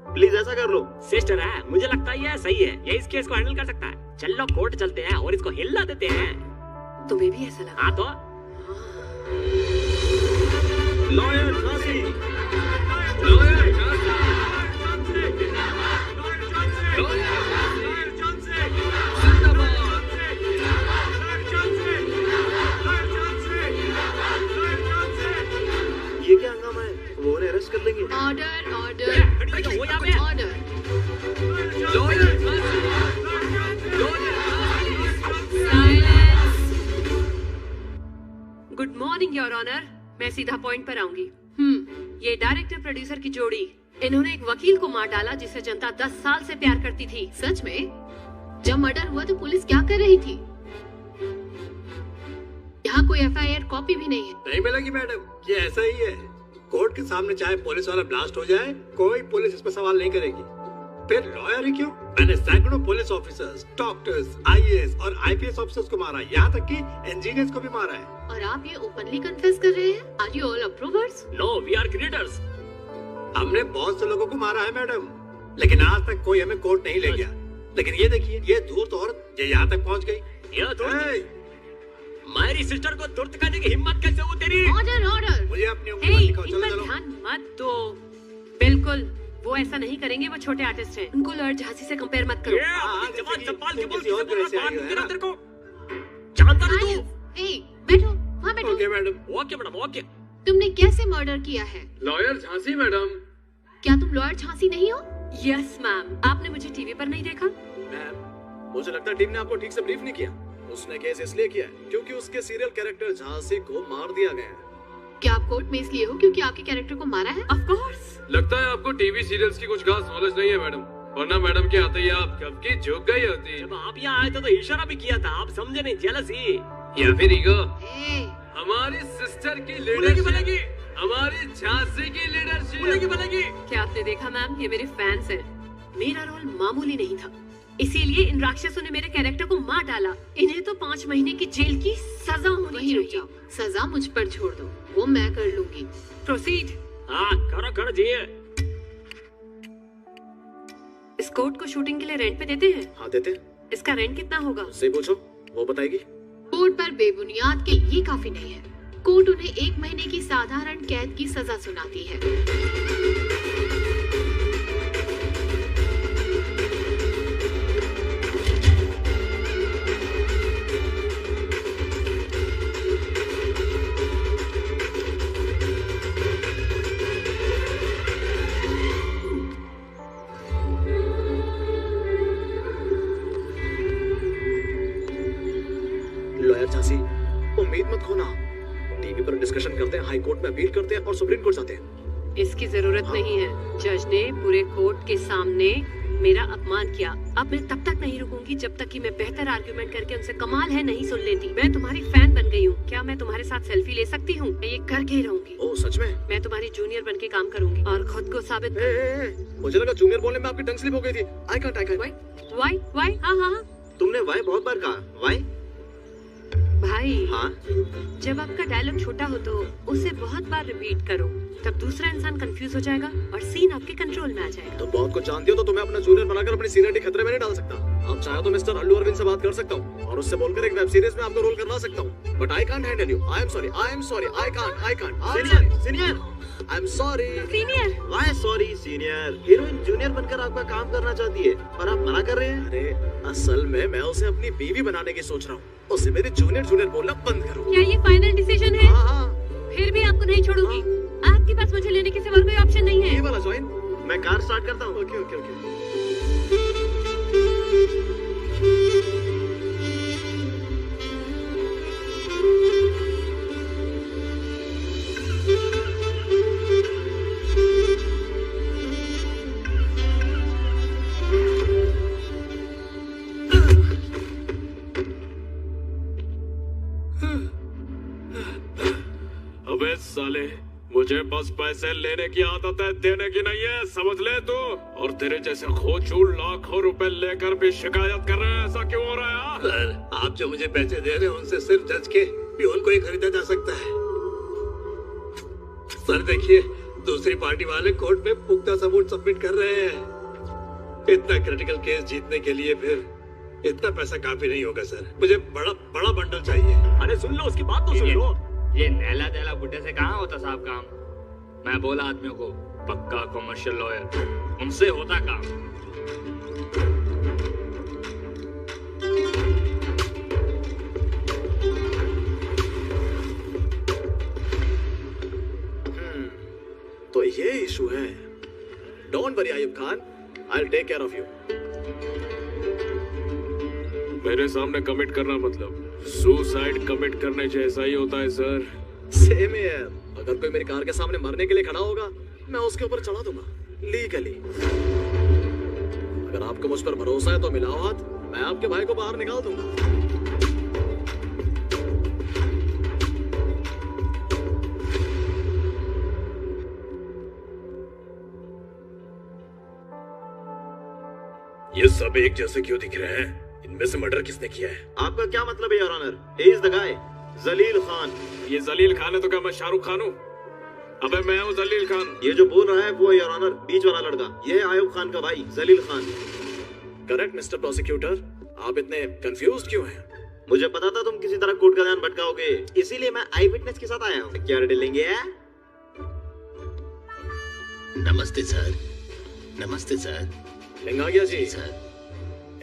प्लीज ऐसा कर लो। सिस्टर है, मुझे लगता है ये सही है, ये इस केस को हैंडल कर सकता है। चलो कोर्ट चलते हैं और इसको हिला देते हैं। तुम्हें भी ऐसा लगा? हाँ तो लॉयर झांसी। ये क्या हंगामा है? वो उन्हें अरेस्ट कर लेंगे। Order good morning your honour. मैं सीधा पॉइंट पर आऊंगी। ये डायरेक्टर प्रोड्यूसर की जोड़ी, इन्होंने एक वकील को मार डाला जिसे जनता 10 साल से प्यार करती थी। सच में? जब मर्डर हुआ तो पुलिस क्या कर रही थी? यहाँ कोई FIR कॉपी भी नहीं है। नहीं मिलेगी मैडम, ये ऐसा ही है। कोर्ट के सामने चाहे पुलिस वाला ब्लास्ट हो जाए, कोई पुलिस इस पर सवाल नहीं करेगी। फिर लॉयर ही क्यों? मैंने सैकड़ों पुलिस ऑफिसर्स, डॉक्टर्स, IAS और IPS ऑफिसर्स को मारा, यहाँ तक कि इंजीनियर्स को भी मारा है। और आप ये ओपनली कन्फेस कर रहे हैं? Are you all approvers? No, we are creators. हमने बहुत से लोगों को मारा है मैडम, लेकिन आज तक कोई हमें कोर्ट नहीं ले गया। लेकिन ये देखिए, ये धूर्त औरत ये यहाँ तक पहुँच गई। मेरी सिस्टर को तुर्त करने की हिम्मत कैसे हुई तेरी? ऑर्डर। मुझे अपनी उंगली दिखाओ। चलो चलो। ध्यान मत दो। बिल्कुल, वो ऐसा नहीं करेंगे। वो छोटे आर्टिस्ट हैं, उनको लॉयर झांसी से कंपेयर मत करो। जवान संभाल के बोल, किसी और तरह से आई हो, है ना? तेरे को जानता नहीं तू? बैठो, वहाँ बैठो। Okay madam. Okay madam, okay. तुमने कैसे मर्डर किया है? Lawyer Jhansi madam. क्या तुम लॉयर झांसी नहीं हो? Yes ma'am. आपने मुझे टीवी पर नहीं देखा? मैम, मुझे लगता है टीम ने आपको ठीक से ब्रीफ नहीं किया। उसने केस इसलिए किया है क्योंकि उसके सीरियल कैरेक्टर झांसी को मार दिया गया है। क्या आप कोर्ट में इसलिए हो क्योंकि आपके कैरेक्टर को मारा है? Of course. लगता है आपको टीवी सीरियल्स की कुछ खास नॉलेज नहीं है मैडम, वरना मैडम के आते ही आप कब की झुक गई होती। जब आप यहाँ आए थे तो इशारा भी किया था, आप समझे नहीं? जेलसी या फिर ईगो? ए, हमारी सिस्टर की बोलेगी बोलेगी, हमारी झांसी की लीडरशिप बोलेगी बोलेगी। क्या आपने देखा मैम, ये मेरे फैंस हैं। मेरा रोल मामूली नहीं था, इसीलिए इन राक्षसों ने मेरे कैरेक्टर को मार डाला। इन्हें तो 5 महीने की जेल की सजा होनी वहीं रुक चाहिए। जाओ, सजा मुझ पर छोड़ दो, वो मैं कर लूंगी। प्रोसीड। हाँ करो जी। इस कोर्ट को शूटिंग के लिए रेंट पे देते हैं? हाँ देते। इसका रेंट कितना होगा? उससे पूछो, वो बताएगी। कोर्ट पर बेबुनियाद के ये काफी नहीं है। कोर्ट उन्हें 1 महीने की साधारण कैद की सजा सुनाती है। लॉयर झांसी, उम्मीद मत खोना। टीवी पर डिस्कशन करते हैं, हाई कोर्ट में अपील करते हैं और सुप्रीम कोर्ट जाते हैं। इसकी जरूरत नहीं है। जज ने पूरे कोर्ट के सामने मेरा अपमान किया। अब मैं तब तक नहीं रुकूंगी जब तक कि मैं बेहतर आर्गुमेंट करके उनसे कमाल है नहीं सुन लेती। मैं तुम्हारी फैन बन गई हूँ। क्या मैं तुम्हारे साथ सेल्फी ले सकती हूँ? मैं ये करके ही रहूंगी। ओह सच में? मैं तुम्हारी जूनियर बन के काम करूंगी और खुद को साबित मुझे लगा जूनियर बोलने में आपकी टंग स्लिप हो गई थी। I can't. वाई हाँ। तुमने वाई बहुत बार कहा। वाई भाई हाँ? जब आपका डायलॉग छोटा हो तो उसे बहुत बार रिपीट करो, तब दूसरा इंसान कंफ्यूज हो जाएगा और सीन आपके कंट्रोल में आ जाएगा। तुम बहुत कुछ जानती हो तो तुम्हें अपना जूनियर बनाकर अपनी सीनियरिटी खतरे में नहीं डाल सकता। आप चाहे तो मिस्टर अल्लू अरविंद से बात कर सकता हूँ और उससे बोलकर एक वेब सीरीज में आपका रोल करवा सकता हूँ। But I can't handle you. I am sorry. I can't. Senior I am sorry. Senior why sorry senior. Heroine junior बनकर आपका काम करना चाहती है और आप मना कर रहे हैं। अरे असल में मैं उसे अपनी बीवी बनाने की सोच रहा हूँ। उसे मेरी जूनियर बोलना बंद करो। क्या ये फाइनल डिसीजन है? हाँ। फिर भी आपको नहीं छोड़ूंगी। आपके पास मुझे लेने के सिवा कोई ऑप्शन नहीं है। ये वाला ज्वाइन। मैं कार स्टार्ट करता हूँ। ओके। अबे साले, मुझे बस पैसे लेने की आदत है, देने की नहीं है, समझ ले तू। और तेरे जैसे खोचूल लाखों रुपए लेकर भी शिकायत कर रहे हैं, ऐसा क्यों हो रहा है? सर, आप जो मुझे पैसे दे रहे हैं उनसे सिर्फ जज के प्यून को ही खरीदा जा सकता है। सर देखिए, दूसरी पार्टी वाले कोर्ट में पुख्ता सबूत सबमिट कर रहे हैं। इतना क्रिटिकल केस जीतने के लिए फिर इतना पैसा काफी नहीं होगा सर। मुझे बड़ा बंडल चाहिए। अरे सुन लो, उसकी बात तो सुन लो। ये नैला दैला बुड्ढे से कहाँ होता साहब काम? मैं बोला आदमियों को, पक्का कमर्शियल लॉयर, उनसे होता काम। तो ये इशू है। Don't worry Ayub Khan, I will take care of you. मेरे सामने कमिट करना मतलब सुसाइड कमिट करने जैसा ही होता है सर। Same here. अगर कोई मेरी कार के सामने मरने के लिए खड़ा होगा, मैं उसके ऊपर चढ़ा दूंगा लीगली। अगर आपको मुझ पर भरोसा है तो मिलाओ हाथ, मैं आपके भाई को बाहर निकाल दूंगा। ये सब एक जैसे क्यों दिख रहे हैं? इनमें से मर्डर किसने किया है? आपका क्या मतलब है your honour? He is the guy, Jalil Khan. ये जलील खान है तो क्या मैं शाहरुख खान हूँ? अबे मैं हूँ जलील खान। ये जो बोल रहा है वो है योर ऑनर बीच वाला लड़का। ये है आयुब खान का भाई Jalil Khan. Correct mister prosecutor. आप इतने कंफ्यूज्ड क्यों हैं? मुझे पता था तुम किसी तरह कोर्ट का ध्यान भटकाओगे, इसीलिए मैं आई विटनेस के साथ आया हूँ। क्या लेंगे? नमस्ते सर। नमस्ते सर। लिंगागिया जी सर,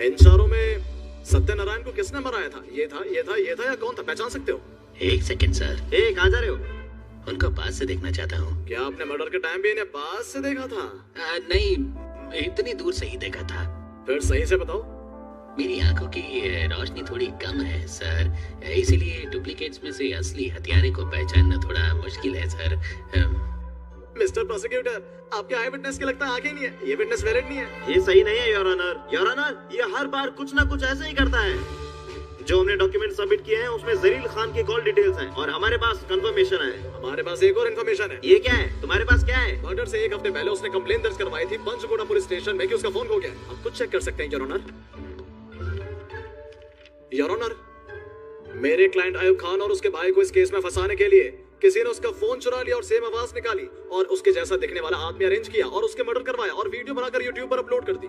इन चारों में सत्यनारायण को किसने मराया था? ये था या कौन था? पहचान सकते हो? एक सेकंड सर। कहाँ जा रहे हो? उनको पास से देखना चाहता हूँ। क्या आपने मर्डर के टाइम भी इन्हें पास से देखा था? नहीं, इतनी दूर से ही देखा था। फिर सही से बताओ। मेरी आंखों की रोशनी थोड़ी कम है सर, इसीलिए डुप्लीकेट्स में से असली हथियारे को पहचानना थोड़ा मुश्किल है सर। मिस्टर प्रोसिक्यूटर, आपके आई विटनेस की लगता है आंखें नहीं है। ये विटनेस वैलिड नहीं है। ये सही नहीं है योर ऑनर। योर ऑनर, ये हर बार कुछ ना कुछ ऐसा ही करता है। जो हमने डॉक्यूमेंट सबमिट किए हैं उसमें जलील खान की कॉल डिटेल्स हैं और हमारे पास कंफर्मेशन है। हमारे पास एक और इन्फॉर्मेशन है। ये क्या है? तुम्हारे पास क्या है? मर्डर से एक हफ्ते पहले उसने कंप्लेन दर्ज करवाई थी पंचकोटा पुलिस स्टेशन में कि उसका फोन खो गया। आप खुद चेक कर सकते हैं योर ऑनर। योर ऑनर, मेरे क्लाइंट आयुब खान और उसके भाई को इस केस में फंसाने के लिए किसी ने उसका फोन चुरा लिया और सेम आवाज निकाली और उसके जैसा दिखने वाला आदमी अरेंज किया और उसके मर्डर करवाया और वीडियो बनाकर यूट्यूब पर अपलोड कर दी।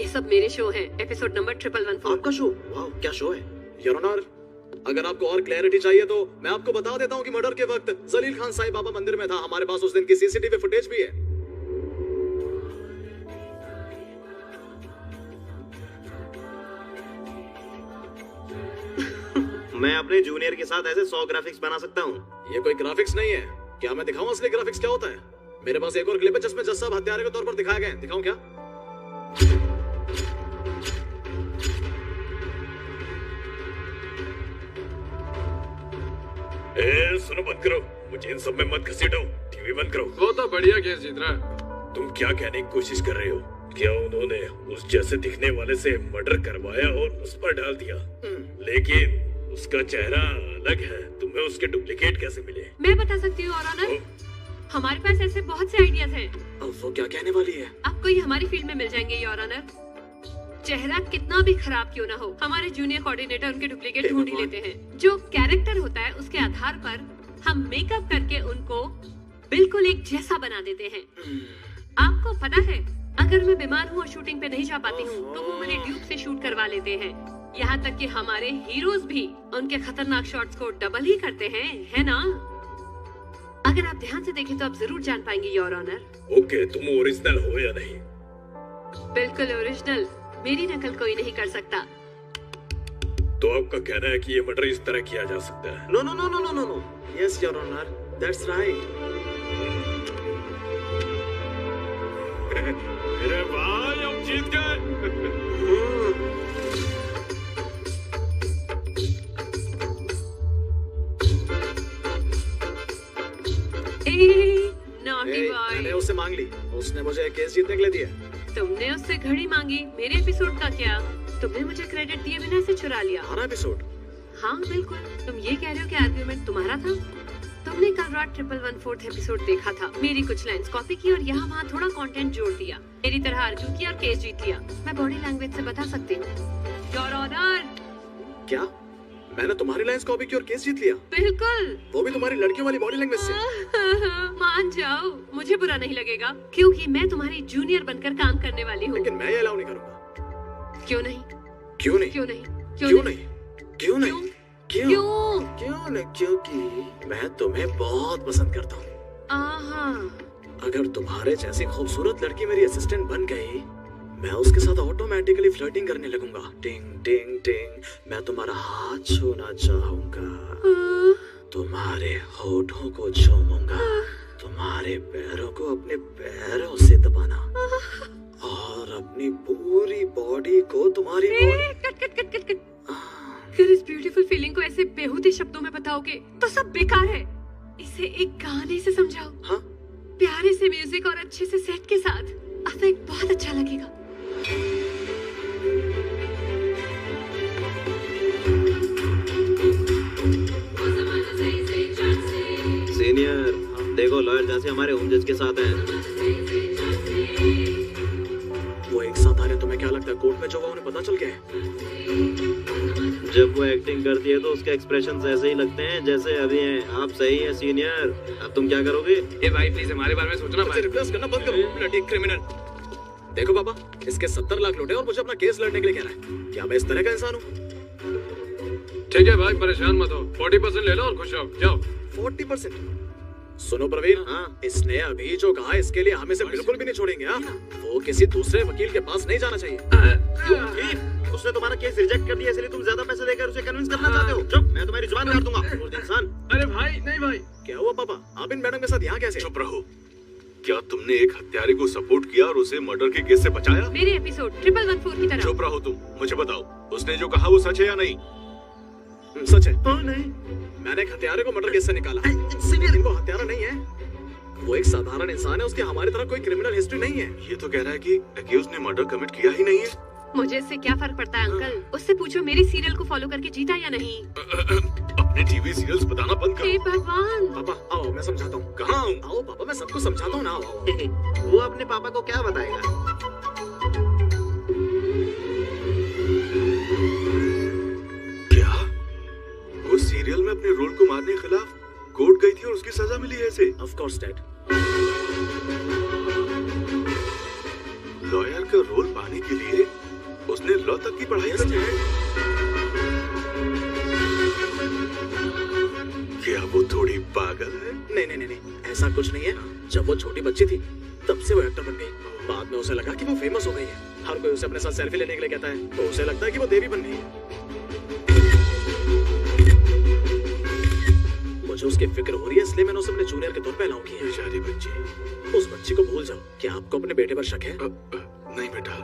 ये सब मेरे शो है, एपिसोड नंबर 1114। आपका शो? वाह, क्या शो है? योर ऑनर, अगर आपको और क्लैरिटी चाहिए तो मैं आपको बता देता हूँ कि मर्डर के वक्त जलील खान साईं बाबा मंदिर में था। हमारे पास उस दिन की सीसीटीवी फुटेज भी है। मैं अपने जूनियर के साथ ऐसे 100 ग्राफिक्स बना सकता हूँ। ये कोई ग्राफिक्स नहीं है। क्या मैं दिखाऊं असली ग्राफिक्स क्या होता है? मेरे पास एक और क्लिप है जिसमें जज साहब हत्यारे के तौर पर दिखाए गए। दिखाऊं क्या? सुनो बंद करो, मुझे इन सब में मत घसीटो। टीवी बंद करो। वो तो बढ़िया केस जीत रहा है। तुम क्या कहने की कोशिश कर रहे हो? क्या उन्होंने उस जैसे दिखने वाले से मर्डर करवाया और उस पर डाल दिया? लेकिन उसका चेहरा अलग है, तुम्हें उसके डुप्लीकेट कैसे मिले? मैं बता सकती हूँ, योर ऑनर। हमारे पास ऐसे बहुत से आइडियाज हैं। अब वो क्या कहने वाली है? आपको ये हमारी फील्ड में मिल जाएंगे, योर ऑनर। चेहरा कितना भी खराब क्यों ना हो, हमारे जूनियर कोऑर्डिनेटर उनके डुप्लीकेट ढूंढ ही लेते हैं। जो कैरेक्टर होता है उसके आधार पर हम मेकअप करके उनको बिल्कुल एक जैसा बना देते हैं। आपको पता है, अगर मैं बीमार हूँ और शूटिंग पे नहीं जा पाती हूँ तो वो मेरे ड्यूब से शूट करवा लेते हैं। यहाँ तक कि हमारे हीरोज भी उनके खतरनाक शॉट्स को डबल ही करते हैं, है ना? अगर आप ध्यान से देखें तो आप जरूर जान पाएंगे, योर ऑनर। ओके, तुम ओरिजिनल हो या नहीं? बिल्कुल ओरिजिनल, मेरी नकल कोई नहीं कर सकता। तो आपका कहना है कि ये मर्डर इस तरह किया जा सकता है? No no no no no no no. Yes your honour, that's right. मेरे भाई हम जीत गए। Naughty boy. मैंने उससे मांग ली, उसने मुझे केस जीतने के लिए दिया। तुमने उससे घड़ी मांगी, मेरे एपिसोड का क्या? तुमने मुझे क्रेडिट दिए बिना इसे चुरा लिया। हमारा एपिसोड? हाँ बिल्कुल। तुम ये कह रहे हो कि आर्गुमेंट तुम्हारा था? तुमने कल रात 114 एपिसोड देखा था, मेरी कुछ लाइंस कॉपी की और यहाँ वहाँ थोड़ा कंटेंट जोड़ दिया, मेरी तरह आर्ग्यू किया और केस जीत लिया। मैं बॉडी लैंग्वेज से बता सकती हूँ, योर ऑनर। क्या? मैंने तुम्हारी लाइंस कॉपी की और केस जीत लिया? बिल्कुल। वो भी तुम्हारी लड़कियों वाली बॉडी लैंग्वेज से? मान जाओ, मुझे बुरा नहीं लगेगा क्योंकि मैं तुम्हारी जूनियर बनकर काम करने वाली हूँ। लेकिन मैं ये अलाउ नहीं करूँगा। क्यों नहीं? क्यों नहीं? क्यों नहीं? क्यों नहीं? क्यों नहीं? क्यों? क्यों नहीं? क्योंकि मैं तुम्हें बहुत पसंद करता हूँ। अगर तुम्हारे जैसी खूबसूरत लड़की मेरी असिस्टेंट बन गई, मैं उसके साथ ऑटोमेटिकली फ्लर्टिंग करने लगूंगा। टिंग टिंग टिंग, मैं तुम्हारा हाथ छूना चाहूंगा, तुम्हारे होठों को चूमूंगा, तुम्हारे पैरों को अपने पैरों से दबाना और अपनी पूरी बॉडी को तुम्हारी फिर इस ब्यूटीफुल फीलिंग को ऐसे बेहुदे शब्दों में बताओगे तो सब बेकार है। इसे एक गाने से समझाओ। हाँ? प्यारे से म्यूजिक और अच्छे से सेट के साथ अफेक्ट बहुत अच्छा लगेगा। सीनियर, देखो लॉयर जैसे हमारे होम जज के साथ हैं। वो एक साथ आ रहे, तुम्हें क्या लगता है कोर्ट में जो हुआ उन्हें पता चल गया है? जब वो एक्टिंग करती है तो उसके एक्सप्रेशन ऐसे ही लगते हैं जैसे अभी हैं। आप सही हैं सीनियर, अब तुम क्या करोगे? ए भाई प्लीज हमारे बारे में सोचना भाई। रिप्लेस करना बंद करो, ब्लडी क्रिमिनल। देखो पापा, इसके 70 लाख लौटे और मुझे अपना केस लड़ने के लिए कह रहा है। क्या मैं इस तरह का इंसान हूँ? ठीक है भाई, परेशान मत हो, 40% ले लो और खुश रहो, जाओ। 40%? सुनो प्रवीण, इसने अभी जो कहा इसके लिए हम इसे बिल्कुल भी नहीं छोड़ेंगे। वो किसी दूसरे वकील के पास नहीं जाना चाहिए। उसने तुम्हारा केस रिजेक्ट कर दिया, इसलिए तुम ज्यादा पैसे देकर उसे कन्विंस करना चाहते हो? चुप, मैं तुम्हारी जुबान काट दूंगा इंसान। अरे भाई नहीं भाई। क्या हुआ पापा, आप इन मैडम के साथ यहाँ कैसे? चुप रहो। क्या तुमने एक हत्यारे को सपोर्ट किया और उसे मर्डर के केस से बचाया? मेरे एपिसोड 114 की तरह। चुप रहो तुम, मुझे बताओ उसने जो कहा वो सच है या नहीं? सच है। नहीं, मैंने एक हत्यारे को मर्डर केस से निकाला। लेकिन वो हत्यारा नहीं है, वो एक साधारण इंसान है, उसकी हमारी तरह कोई क्रिमिनल हिस्ट्री नहीं है। ये तो कह रहा है कि अक्यूज ने मर्डर कमिट किया ही नहीं है। मुझे इससे क्या फर्क पड़ता है अंकल? उससे पूछो मेरी सीरियल को फॉलो करके जीता या नहीं। अपने टीवी सीरियल्स बताना बंद करो। हे भगवान। पापा आओ, मैं समझाता हूँ। कहाँ हूँ? आओ पापा, मैं सबको समझाता हूँ ना। आओ। वो अपने पापा को क्या बताएगा? क्या वो सीरियल में अपने रोल को मारने के खिलाफ कोर्ट गई थी और उसकी सजा मिली है इसे? Of course dad. लॉयर का रोल पाने के लिए उसने लॉ तक की पढ़ाई की है। क्या वो थोड़ी पागल है? नहीं, ऐसा कुछ नहीं है। जब वो छोटी बच्ची थी तब से वो एक्टर बन गई। बाद में उसे लगा कि वो फेमस हो गई है, हर कोई उसे अपने साथ सेल्फी लेने के लिए कहता है, तो उसे लगता है कि वो देवी बन गई है। मुझे उसकी फिक्र हो रही है, इसलिए मैंने उसे अपने जूनियर के तौर पे अलाउ किया। बेचारी बच्ची। उस बच्ची को भूल जाओ। क्या आपको अपने बेटे पर शक है? नहीं बेटा।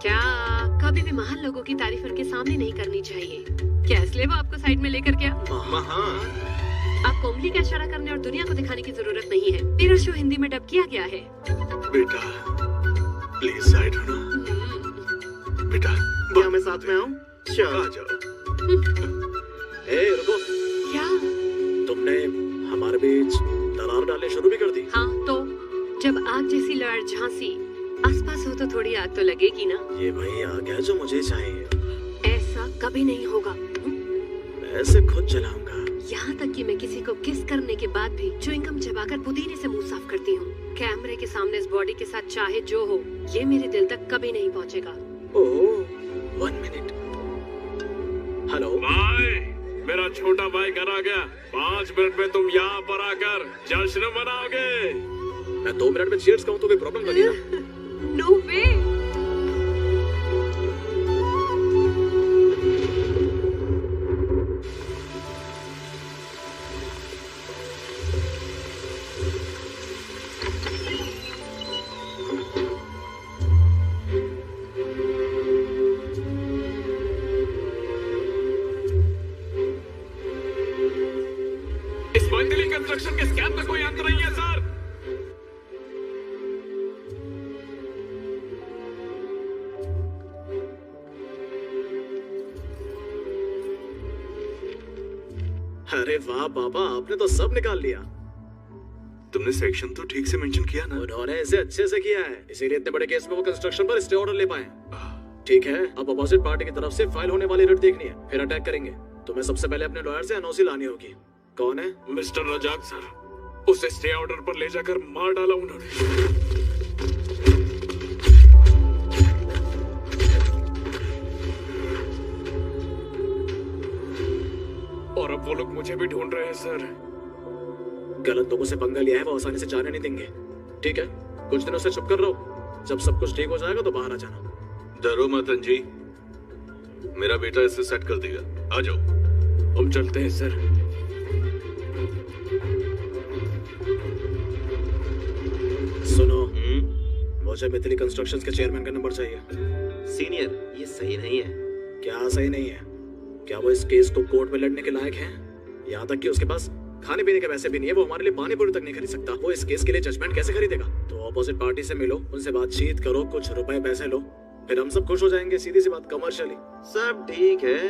क्या कभी भी महान लोगों की तारीफ उनके सामने नहीं करनी चाहिए। क्या इसलिए वो आपको साइड में लेकर गया? महान? आपको उंगली का इशारा करने और दुनिया को दिखाने की जरूरत नहीं है। मेरा शो हिंदी में डब किया गया है। बेटा प्लीज साइड हो ना। बेटा क्या मैं साथ में आऊं? आ जाओ। रुको। क्या? तुमने हमारे बीच दरार डालने शुरू भी कर दी? हाँ तो जब आग जैसी लहर झांसी आसपास हो तो थोड़ी आग तो लगेगी ना। ये वही आ गया जो मुझे चाहिए। ऐसा कभी नहीं होगा। मैं इसे खुद चलाऊंगा। यहाँ तक कि मैं किसी को किस करने के बाद भी च्युइंगम चबाकर पुदीने से मुंह साफ करती हूँ। कैमरे के सामने इस बॉडी के साथ चाहे जो हो, ये मेरे दिल तक कभी नहीं पहुँचेगा। ओह 1 मिनट। हेलो भाई, मेरा छोटा भाई घर आ गया। 5 मिनट में तुम यहाँ पर आकर जश्न मनाओगे। मैं 2 मिनट में चीयर्स कहूँ तो कोई प्रॉब्लम बनी ना? नो वे। कंस्ट्रक्शन के स्कैम का कोई अंत नहीं है सर। अरे वाह बाबा, आपने तो सब निकाल लिया। तुमने सेक्शन तो ठीक से मेंशन किया ना? उन्होंने इसे अच्छे से किया है, इसीलिए इतने बड़े केस में वो कंस्ट्रक्शन पर स्टे ऑर्डर ले पाए। ठीक है, अब अपोजिट पार्टी की तरफ से फाइल होने वाली रिट देखनी है, फिर अटैक करेंगे। तुम्हें सबसे पहले अपने लॉयर से एनओसी लानी होगी। कौन है? Mister Razak sir. उसे स्टे ऑर्डर पर ले जाकर मार डाला उन्होंने। और अब वो लोग मुझे भी ढूंढ रहे हैं सर। गलत लोगों से पंगा लिया है, वो आसानी से जाने नहीं देंगे। ठीक है, कुछ दिनों से चुप कर रहो, जब सब कुछ ठीक हो जाएगा तो बाहर आ जाना। डरो मत अंजी, मेरा बेटा इसे सेट कर देगा। आ जाओ। हम चलते हैं सर। सुनो, मुझे मिथिली कंस्ट्रक्शंस के चेयरमैन का नंबर चाहिए। सीनियर, ये सही नहीं है। क्या सही नहीं है? क्या वो इस केस को कोर्ट में लड़ने के लायक हैं? यहाँ तक कि उसके पास खाने पीने के पैसे भी नहीं है, वो हमारे लिए पानी पूरी तक नहीं खरीद सकता। वो इस केस के लिए जजमेंट कैसे खरीदेगा? तो ऑपोजिट पार्टी से मिलो, उनसे बातचीत करो, कुछ रुपए पैसे लो, फिर हम सब खुश हो जाएंगे। सीधी सी बात, कमर्शियली। सब ठीक है,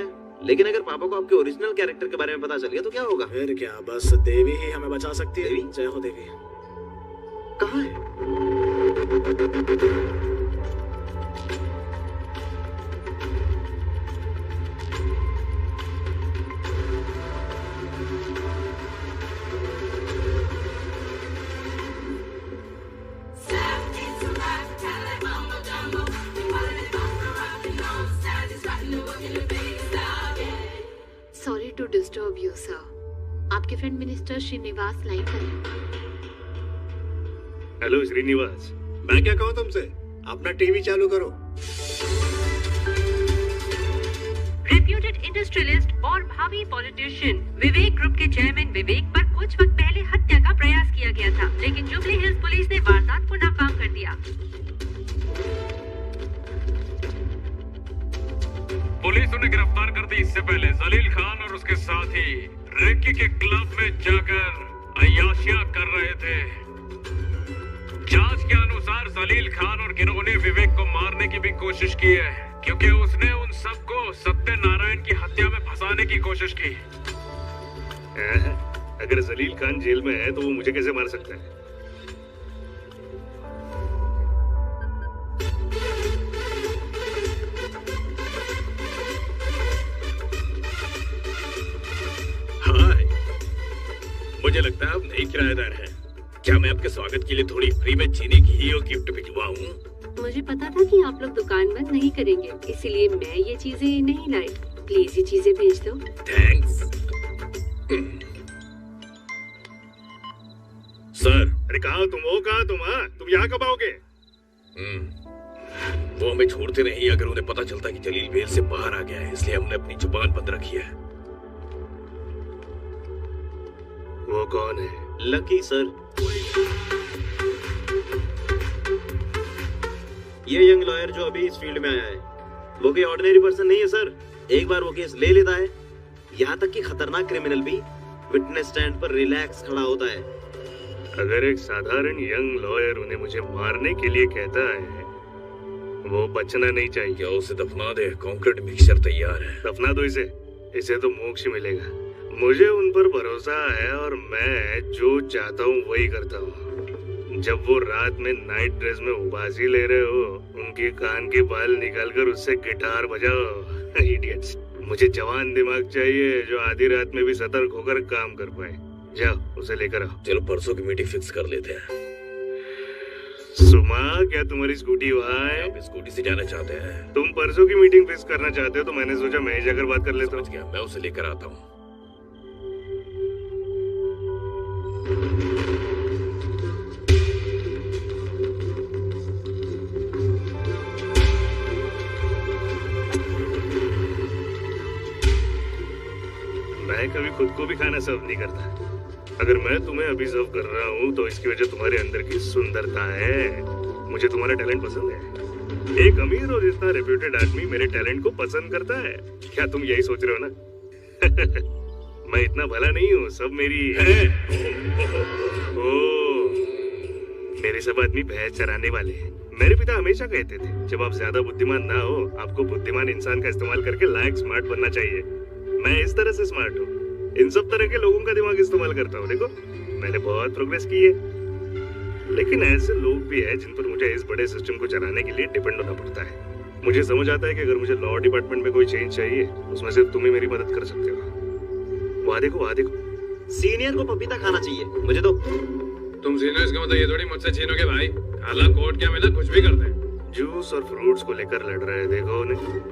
लेकिन अगर पापा को आपके ओरिजिनल कैरेक्टर के बारे में पता चल गया तो क्या होगा? फिर क्या, बस देवी ही हमें बचा सकती है। जय हो देवी। कहाँ है? Sorry to disturb you sir. आपके फ्रेंड मिनिस्टर श्रीनिवास लाइन पर हैं। हेलो श्रीनिवास, मैं क्या कहूँ तुमसे, अपना टीवी चालू करो। रेप्यूटेड इंडस्ट्रियलिस्ट और भावी पॉलिटिशियन विवेक ग्रुप के चेयरमैन विवेक पर कुछ वक्त पहले हत्या का प्रयास किया गया था, लेकिन जुबली हिल्स पुलिस ने वारदात को नाकाम कर दिया। पुलिस उन्हें गिरफ्तार कर दी। इससे पहले जलील खान और उसके साथी रिकी के क्लब में जाकर अय्याशियां कर रहे थे। जांच के अनुसार जलील खान और गिरोह ने विवेक को मारने की भी कोशिश की है, क्योंकि उसने उन सबको सत्यनारायण की हत्या में फंसाने की कोशिश की। अगर जलील खान जेल में है तो वो मुझे कैसे मार सकता है? हाय, मुझे लगता है आप नई किराएदार हैं। क्या मैं आपके स्वागत के लिए थोड़ी फ्री में चीनी की ही गिफ्ट भिजवाऊं? मुझे पता था कि आप लोग दुकान बंद नहीं करेंगे, इसीलिए मैं ये चीजें नहीं लाई। प्लीज ये चीजें भेज दो। Thanks sir. अरे कहाँ तुम हो, कहाँ तुम यहाँ कब आओगे? वो हमें छोड़ते नहीं अगर उन्हें पता चलता कि जलील बेल से बाहर आ गया है, इसलिए हमने अपनी जुबान बंद रखी है। वो कौन है? Lucky sir. ये यंग लॉयर जो अभी इस फील्ड में आया है, वो कोई ऑर्डिनरी पर्सन नहीं है सर। एक बार वो केस ले लेता है, यहाँ तक कि खतरनाक क्रिमिनल भी विटनेस स्टैंड पर रिलैक्स खड़ा होता है। अगर एक साधारण यंग लॉयर उन्हें मुझे मारने के लिए कहता है, वो बचना नहीं चाहिए। क्या उसे दफना दे? कंक्रीट मिक्सचर तैयार है। दफना दो इसे तो मोक्ष मिलेगा। मुझे उन पर भरोसा है और मैं जो चाहता हूँ वही करता हूँ। जब वो रात में नाइट ड्रेस में उबासी ले रहे हो, उनके कान के बाल निकालकर उससे गिटार बजाओ। इडियट्स। मुझे जवान दिमाग चाहिए जो आधी रात में भी सतर्क होकर काम कर पाए। जाओ उसे लेकर आओ। चलो परसों की मीटिंग फिक्स कर लेते हैं। सुमा, क्या तुम्हारी स्कूटी वहाँ है? आप स्कूटी से जाना चाहते हैं? तुम परसों की मीटिंग फिक्स करना चाहते हो तो मैंने सोचा मैं ही जाकर बात कर लेता हूँ। मैं उसे लेकर आता हूँ। मैं कभी खुद को भी खाना सर्व नहीं करता। अगर मैं तुम्हें अभी सर्व कर रहा हूँ तो इसकी वजह तुम्हारे अंदर की सुंदरता है। मुझे तुम्हारा टैलेंट पसंद है। एक अमीर और इतना रेप्यूटेड आदमी मेरे टैलेंट को पसंद करता है। क्या तुम यही सोच रहे हो ना? मैं इतना भला नहीं हूँ, सब मेरी मेरे सब आदमी भैंस चराने वाले हैं। मेरे पिता हमेशा कहते थे, जब आप ज्यादा बुद्धिमान ना हो, आपको बुद्धिमान इंसान का इस्तेमाल करके लायक स्मार्ट बनना चाहिए। मैं इस तरह से स्मार्ट हूँ, इन सब तरह के लोगों का दिमाग इस्तेमाल करता हूँ। देखो मैंने बहुत प्रोग्रेस की है, लेकिन ऐसे लोग भी हैं जिन पर मुझे इस बड़े सिस्टम को चलाने के लिए डिपेंड होना पड़ता है। मुझे समझ आता है कि अगर मुझे लॉ डिपार्टमेंट में कोई चेंज चाहिए, उसमें सिर्फ तुम ही मेरी मदद कर सकते हो। वहाँ देखो सीनियर को पपीता खाना चाहिए, मुझे तो। तुम सीनियर्स का मतलब ये थोड़ी मुझसे छीनोगे भाई। काला कोट क्या मिला, कुछ भी करते हैं। जूस और फ्रूट्स को लेकर लड़ रहे हैं, देखो उन्हें।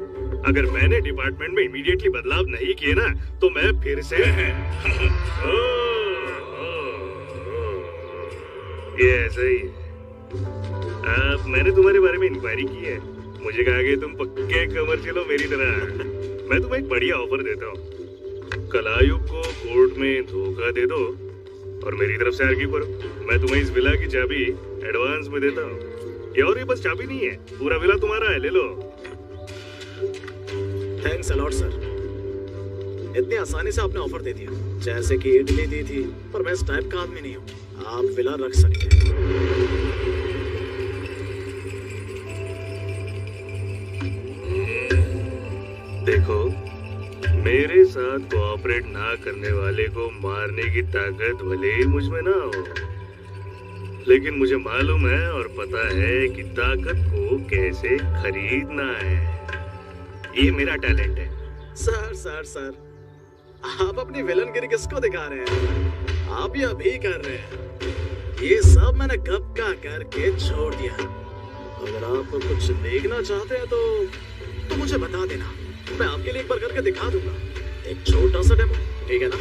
अगर मैंने डिपार्टमेंट में इमीडिएटली बदलाव नहीं किए ना, तो मैं फिर से ये ऐसा ही है। मैंने तुम्हारे बारे में इंक्वायरी की है। मुझे कहा कि तुम पक्के कमर्शियल हो मेरी तरह। मैं तुम्हें एक बढ़िया ऑफर देता हूँ। कलायुग को कोर्ट में धोखा दे दो और मेरी तरफ से आर्ग्यू करो। मैं तुम्हें इस विला की चाबी एडवांस में देता हूँ। और ये बस चाबी नहीं है, पूरा विला तुम्हारा है, ले लो। Thanks a lot sir. इतनी आसानी से आपने ऑफर दे दिया, जैसे कि इडली दी थी। पर मैं इस टाइप का आदमी नहीं हूँ, आप विला रख सकते हैं। देखो, मेरे साथ कोऑपरेट ना करने वाले को मारने की ताकत भले ही मुझ में ना हो, लेकिन मुझे मालूम है और पता है कि ताकत को कैसे खरीदना है। ये मेरा टैलेंट है। सर, आप अपनी विलनगिरी किसको दिखा रहे हैं? आप ये अभी कर रहे हैं। ये सब मैंने कब का करके छोड़ दिया। अगर आप कुछ देखना चाहते हैं तो मुझे बता देना, मैं आपके लिए एक बार करके दिखा दूंगा। एक छोटा सा डेमो, ठीक है ना?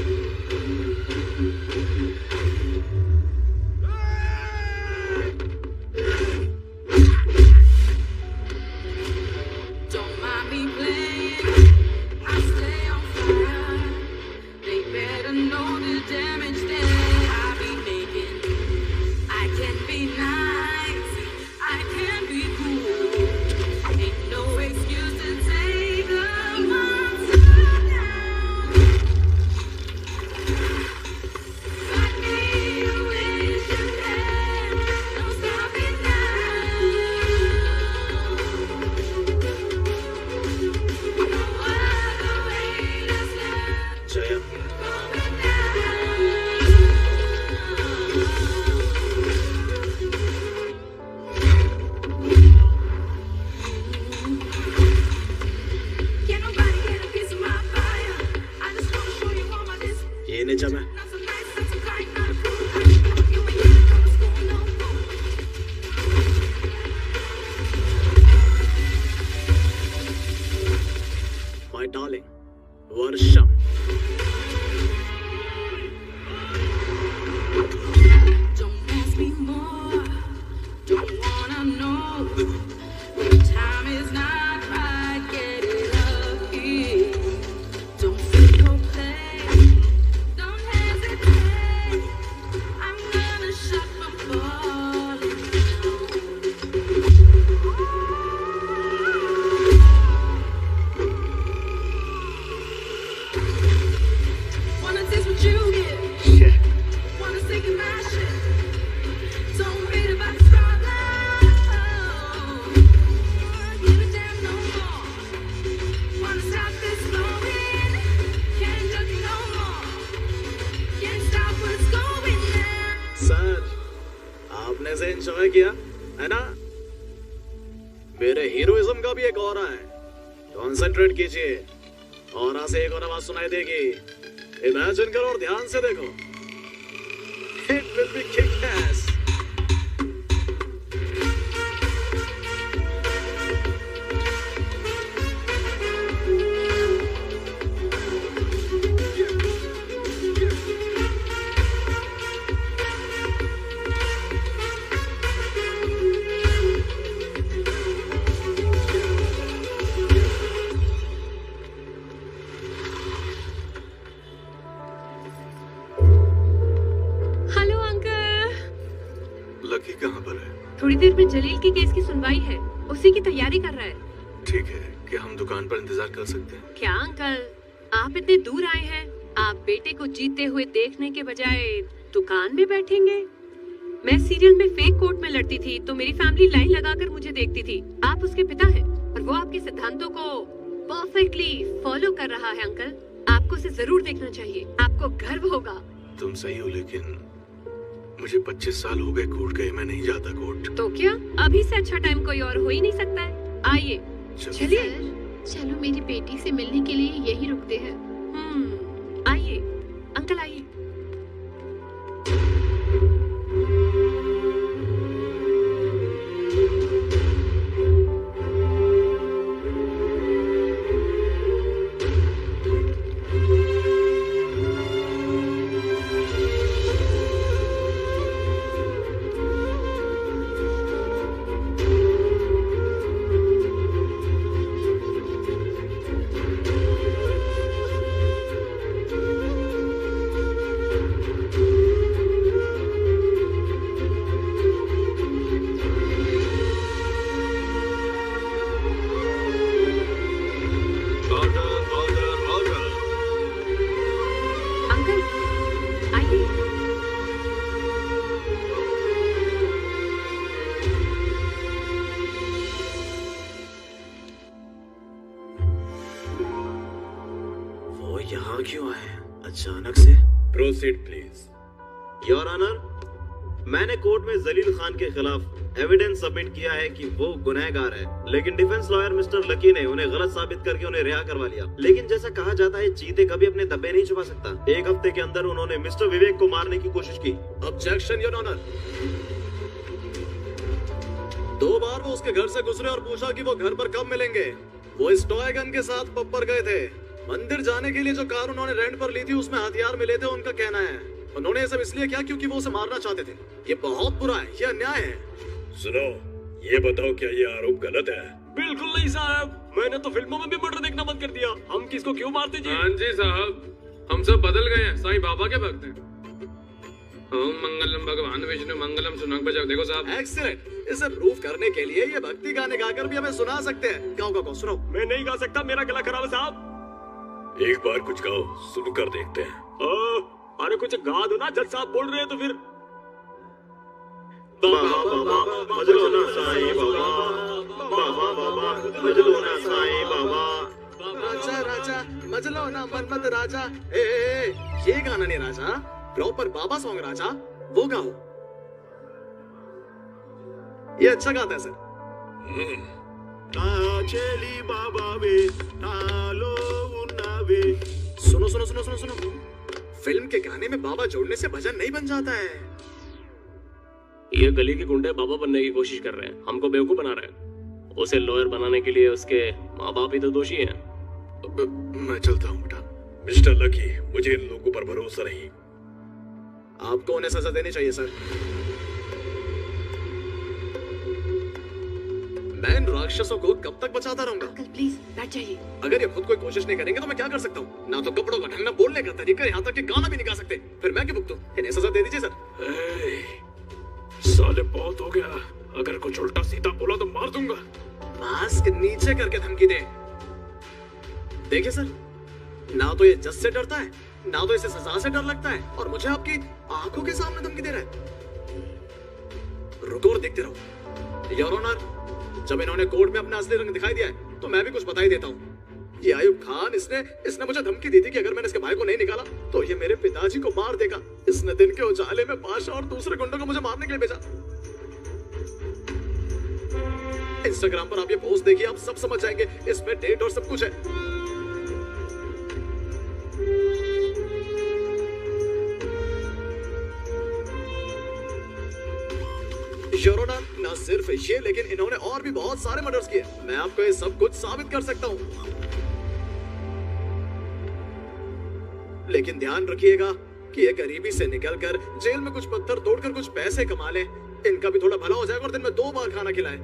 एंजॉय किया है ना? मेरे हीरोइज्म का भी एक ऑरा है, कॉन्सेंट्रेट कीजिए। ऑरा से एक और आवाज सुनाई देगी, इमेजिन करो और ध्यान से देखो। It will be kick-ass. थोड़ी देर में जलील के केस की सुनवाई है, उसी की तैयारी कर रहा है। ठीक है, क्या हम दुकान पर इंतजार कर सकते हैं? क्या अंकल, आप इतने दूर आए हैं, आप बेटे को जीते हुए देखने के बजाय दुकान में बैठेंगे? मैं सीरियल में फेक कोर्ट में लड़ती थी तो मेरी फैमिली लाइन लगाकर मुझे देखती थी। आप उसके पिता हैं और वो आपके सिद्धांतों को परफेक्टली फॉलो कर रहा है। अंकल, आपको उसे जरूर देखना चाहिए, आपको गर्व होगा। तुम सही हो, लेकिन मुझे 25 साल हो गए कोर्ट गए, मैं नहीं जाता कोर्ट। तो क्या अभी से अच्छा टाइम कोई और हो ही नहीं सकता है? आइए चलिए। चलो मेरी बेटी से मिलने के लिए यही रुकते हैं। आइए अंकल, आइए। Proceed, please. योर ऑनर, मैंने कोर्ट में जलील खान के खिलाफ एविडेंस सबमिट किया है कि वो गुनहगार है, लेकिन डिफेंस लॉयर मिस्टर लकी ने उन्हें गलत साबित करके उन्हें रिहा करवा लिया। लेकिन जैसा कहा जाता है, चीते कभी अपने धब्बे नहीं छुपा सकता। एक हफ्ते के अंदर उन्होंने मिस्टर विवेक को मारने की कोशिश की। Objection your honour. 2 बार वो उसके घर से गुजरे और पूछा कि वो घर पर कब मिलेंगे। वो इस टॉय गन के साथ पब पर गए थे। मंदिर जाने के लिए जो कार उन्होंने रेंट पर ली थी उसमें हथियार मिले थे, उनका कहना है। उन्होंने ये सब इसलिए किया क्योंकि वो उसे मारना चाहते थे। ये बहुत बुरा है, ये अन्याय है। सुनो, ये बताओ क्या ये आरोप गलत है? बिल्कुल नहीं साहब, मैंने तो फिल्मों में भी मर्डर देखना बंद कर दिया। हम किसको क्यों मारते जी? हाँ जी साहब, हम सब बदल गए हैं, साईं बाबा के भक्त हैं। ओम मंगलम भगवान विष्णु मंगलम सुनाक बजाओ। देखो साहब, एक्सीलेंट। इसे प्रूफ करने के लिए ये भक्ति गाने गाकर भी हमें सुना सकते हैं। गाओ सुनो। मैं नहीं गा सकता, मेरा गला खराब है साहब। एक बार कुछ गाओ, सुनकर देखते हैं। अरे कुछ गा दो ना, जज साहब बोल रहे हैं तो फिर। बाबा बाबा मजलो ना साईं बाबा, बाबा बाबा मजलो ना साईं बाबा। राजा राजा मजलो ना मनमत राजा। ये गाना नहीं राजा, प्रॉपर बाबा सॉन्ग राजा, वो गाओ। ये अच्छा गाता है सर। बाबा वे नालो उन्नावे। सुनो सुनो सुनो सुनो सुनो, फिल्म के गाने में बाबा जोड़ने से भजन नहीं बन जाता है। ये गली के गुंडे बाबा बनने की कोशिश कर रहे हैं, हमको बेवकूफ बना रहे हैं। उसे लॉयर बनाने के लिए उसके माँ बाप ही तो दोषी हैं। मैं चलता हूँ बेटा। मिस्टर लकी, मुझे इन लोगों पर भरोसा नहीं। आपको उन्हें सजा देनी चाहिए सर। मैं इन राक्षसों को कब तक बचाता रहूंगा? अंकल प्लीज बैठ जाइए। अगर ये खुद कोई कोशिश नहीं करेंगे तो मैं क्या कर सकता हूँ? ना तो कपड़ों का ढंग, ना बोलने का तरीका, यहाँ तक कि गाना भी नहीं गा सकते। फिर मैं क्यों भुगतूं? इन्हें सजा दे दीजिए सर। साले बहुत हो गया, अगर कुछ उल्टा सीधा बोला तो मार दूंगा। मास्क नीचे करके धमकी दे। देखिए सर, ना तो ये जज से डरता है, ना तो इसे सजा से डर लगता है, और मुझे आपकी आंखों के सामने धमकी दे रहा है। रुको और देखते रहो। योर ऑनर, जब इन्होंने कोर्ट में अपना असली रंग दिखाई दिया है तो मैं भी कुछ बता ही देता हूँ। ये आयुब खान, इसने मुझे धमकी दी थी कि अगर मैंने इसके भाई को नहीं निकाला तो ये मेरे पिताजी को मार देगा। इसने दिन के उजाले में बादशाह और दूसरे गुंडों को मुझे मारने के लिए भेजा। इंस्टाग्राम पर आप ये पोस्ट देखिए, आप सब समझ जाएंगे, इसमें डेट और सब कुछ है। योर ऑनर, ना सिर्फ ये लेकिन इन्होंने और भी बहुत सारे मर्डर्स किए। मैं आपको ये सब कुछ साबित कर सकता हूँ। लेकिन ध्यान रखिएगा कि ये गरीबी से निकलकर जेल में कुछ पत्थर तोड़कर कुछ पैसे कमा लें, इनका भी थोड़ा भला हो जाएगा और दिन में 2 बार खाना खिलाएं।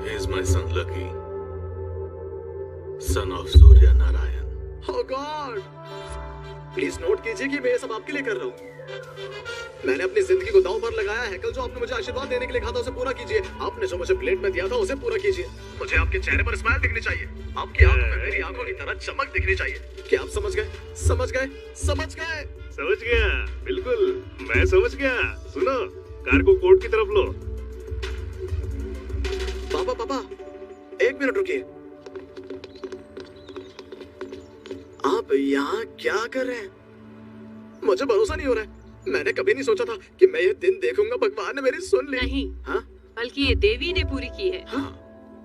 He is my son Lucky, son of Surya Narayan. Oh God! Please note कीजिए कि मैं ये सब आपके लिए कर रहा हूँ। मैंने अपनी जिंदगी को दांव पर लगाया है। कल जो आपने मुझे आशीर्वाद देने के लिए कहा था उसे पूरा कीजिए। आपने जो मुझे प्लेट में दिया था उसे पूरा कीजिए। मुझे आपके चेहरे पर स्माइल दिखनी चाहिए, आपकी आंखों में मेरी आंखों की तरह चमक दिखनी चाहिए। क्या आप समझ गए? समझ गए? समझ गए? समझ गया, बिल्कुल मैं समझ गया। सुनो, कार को कोर्ट की तरफ लो। पापा 1 मिनट रुकिए। आप यहाँ क्या कर रहे हैं? मुझे भरोसा नहीं हो रहा है। मैंने कभी नहीं सोचा था कि मैं ये दिन देखूंगा। भगवान ने मेरी सुन ली। नहीं, हाँ? बल्कि ये देवी ने पूरी की है। हाँ,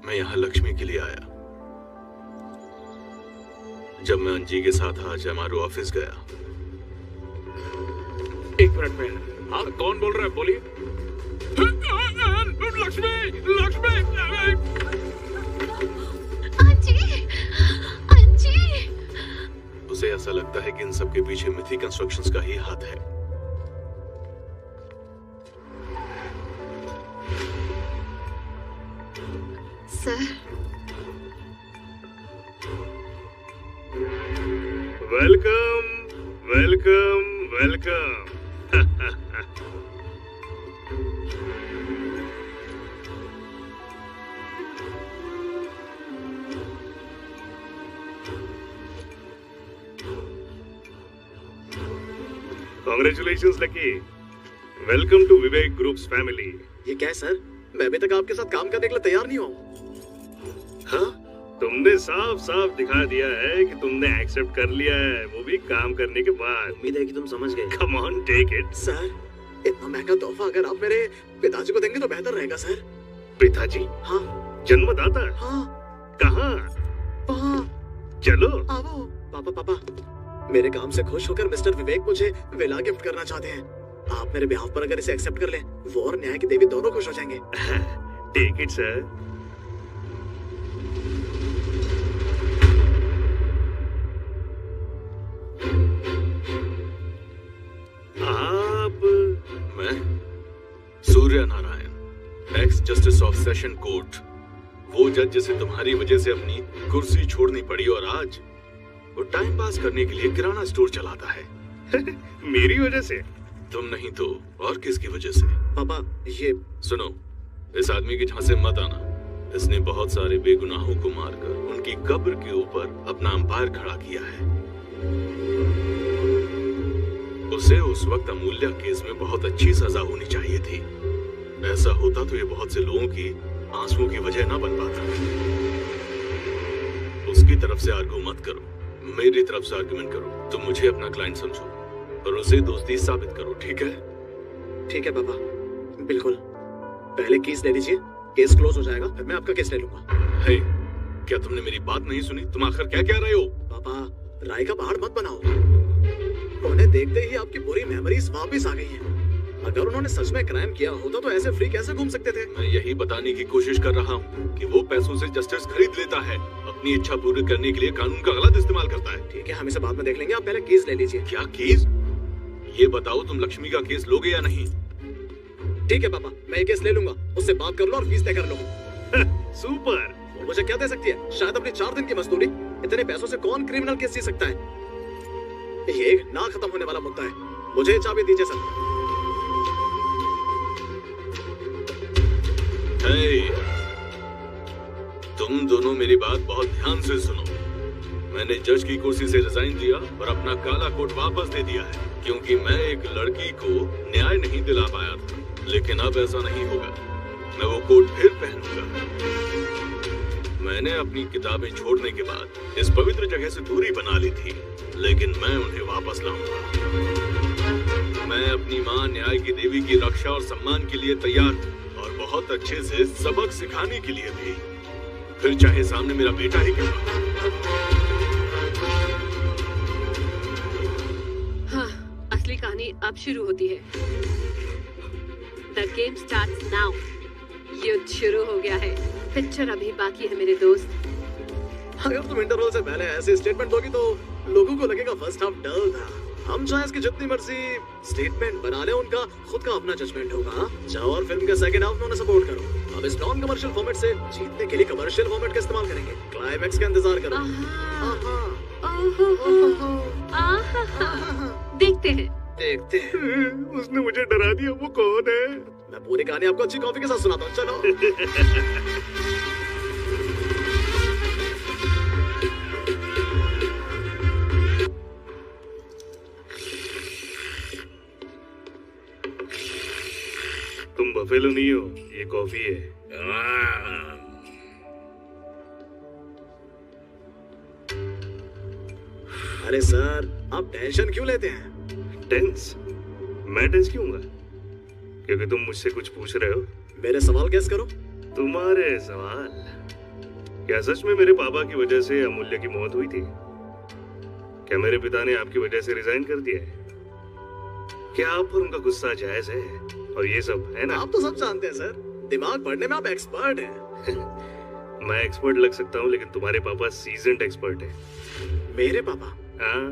मैं यहाँ लक्ष्मी के लिए आया। जब मैं अंजी के साथ आज हमारे ऑफिस गया। 1 मिनट में। हाँ, कौन बोल रहा है? बोलिए। लक्ष्मी, लक्ष्मी। अंजी। उसे ऐसा लगता है कि इन सब के पीछे मिथि कंस्ट्रक्शंस का ही हाथ है। Sir, welcome, welcome, welcome. Congratulations, Lucky. Welcome to Vivek Group's family. ये क्या है सर? मैं अभी तक आपके साथ काम करने के लिए तैयार नहीं हुआ। हाँ? तुमने साफ साफ दिखा दिया है कि तुमने एक्सेप्ट कर लिया है, वो भी काम करने के बाद। उम्मीद है कि तुम समझ गए। Come on, take it. Sir, इतना महंगा तोहफा अगर आप मेरे पिताजी को देंगे तो बेहतर रहेगा सर। पिताजी? हाँ। जन्मदाता? हाँ। कहाँ? वहाँ। चलो। आओ। पापा, मेरे काम से खुश होकर मिस्टर विवेक मुझे विला गिफ्ट करना चाहते हैं। आप मेरे बिहाफ पर अगर इसे एक्सेप्ट कर लें, वो और न्याय की देवी दोनों खुश हो जाएंगे। Take it sir. आप? मैं Surya Narayan, ex justice of session court, वो जज जिसे तुम्हारी वजह से अपनी कुर्सी छोड़नी पड़ी और आज वो टाइम पास करने के लिए किराना स्टोर चलाता है। मेरी वजह से? तुम नहीं तो और किसकी वजह से? पापा, ये सुनो, इस आदमी के झांसे मत आना। इसने बहुत सारे बेगुनाहों को मारकर उनकी कब्र के ऊपर अपना अंपायर खड़ा किया है। उसे उस वक्त अमूल्या केस में बहुत अच्छी सजा होनी चाहिए थी। ऐसा होता तो ये बहुत से लोगों की आंसुओं की वजह ना बन पाता। उसकी तरफ से आर्गू मत करो, मेरी तरफ से आर्गुमेंट करो। तुम मुझे अपना क्लाइंट समझो और उसे दोस्ती साबित करो, ठीक है? ठीक है पापा, बिल्कुल। पहले केस ले लीजिए, केस क्लोज हो जाएगा, फिर मैं आपका केस ले लूंगा। हे, क्या तुमने मेरी बात नहीं सुनी? तुम आखिर क्या कह रहे हो? पापा, राय का पहाड़ मत बनाओ। उन्हें देखते ही आपकी बुरी मेमोरीज वापस आ गई हैं। अगर उन्होंने सच में क्राइम किया होता तो ऐसे फ्री कैसे घूम सकते थे? मैं यही बताने की कोशिश कर रहा हूँ कि वो पैसों से जस्टिस खरीद लेता है, अपनी इच्छा पूरी करने के लिए कानून का गलत इस्तेमाल करता है। ठीक है, हम इसे बाद में देख लेंगे, आप पहले केस ले लीजिए। क्या केस? ये बताओ, तुम लक्ष्मी का केस लोगे या नहीं? ठीक है पापा, मैं ये केस ले लूंगा, उससे बात कर लो और फीस तय कर लो। सुपर। वो मुझे क्या दे सकती है? शायद अपनी 4 दिन की मजदूरी। इतने पैसों से कौन क्रिमिनल केस जी सकता है? ये एक ना खत्म होने वाला मुद्दा है। मुझे चाबी दीजिए सर। तुम दोनों मेरी बात बहुत ध्यान से सुनो। मैंने जज की कुर्सी से रिजाइन दिया और अपना काला कोट वापस दे दिया है, क्योंकि मैं एक लड़की को न्याय नहीं दिला पाया था। लेकिन अब ऐसा नहीं होगा, मैं वो कोट फिर पहनूंगा। मैंने अपनी किताबें छोड़ने के बाद इस पवित्र जगह से दूरी बना ली थी, लेकिन मैं उन्हें वापस लाऊंगा। मैं अपनी माँ न्याय की देवी की रक्षा और सम्मान के लिए तैयार हूँ और बहुत अच्छे से सबक सिखाने के लिए भी, फिर चाहे सामने मेरा बेटा ही क्यों ना। हाँ, असली कहानी अब शुरू होती है। The game starts now. युद्ध शुरू हो गया है। पिक्चर अभी बाकी है मेरे दोस्त। अगर तुम इंटरवल से पहले ऐसे स्टेटमेंट दोगी तो लोगों को लगेगा फर्स्ट हाफ डल था। हम चाहे इसकी जितनी मर्जी स्टेटमेंट बना ले, उनका खुद का अपना जजमेंट होगा। जाओ और फिल्म के सेकंड हाफ में उन्हें सपोर्ट करो। अब इस नॉन कमर्शियल फॉर्मेट से जीतने के लिए कमर्शियल फॉर्मेट का इस्तेमाल करेंगे। क्लाइमैक्स का इंतजार करो। देखते हैं। देखते हैं। उसने मुझे डरा दिया। वो कौन है? मैं पूरी कहानी आपको अच्छी कॉफी के साथ सुनाता हूँ। चलो। तुम बफेलो नहीं हो, ये कॉफी है। अरे सर, आप टेंशन क्यों लेते हैं? टेंस? मैं टेंस क्यों हूँगा? क्योंकि तुम मुझसे कुछ पूछ रहे हो। मेरे सवाल गेस करो। तुम्हारे सवाल? क्या सच में मेरे पापा की वजह से अमूल्य की मौत हुई थी? क्या मेरे पिता ने आपकी वजह से रिजाइन कर दिया है? क्या आप पर उनका गुस्सा जायज है? और ये सब है ना? आप तो सब जानते हैं सर। दिमाग पढ़ने में आप एक्सपर्ट हैं। मैं एक्सपर्ट लग सकता हूँ, लेकिन तुम्हारे पापा सीजन्ड एक्सपर्ट है। मेरे पापा? हाँ।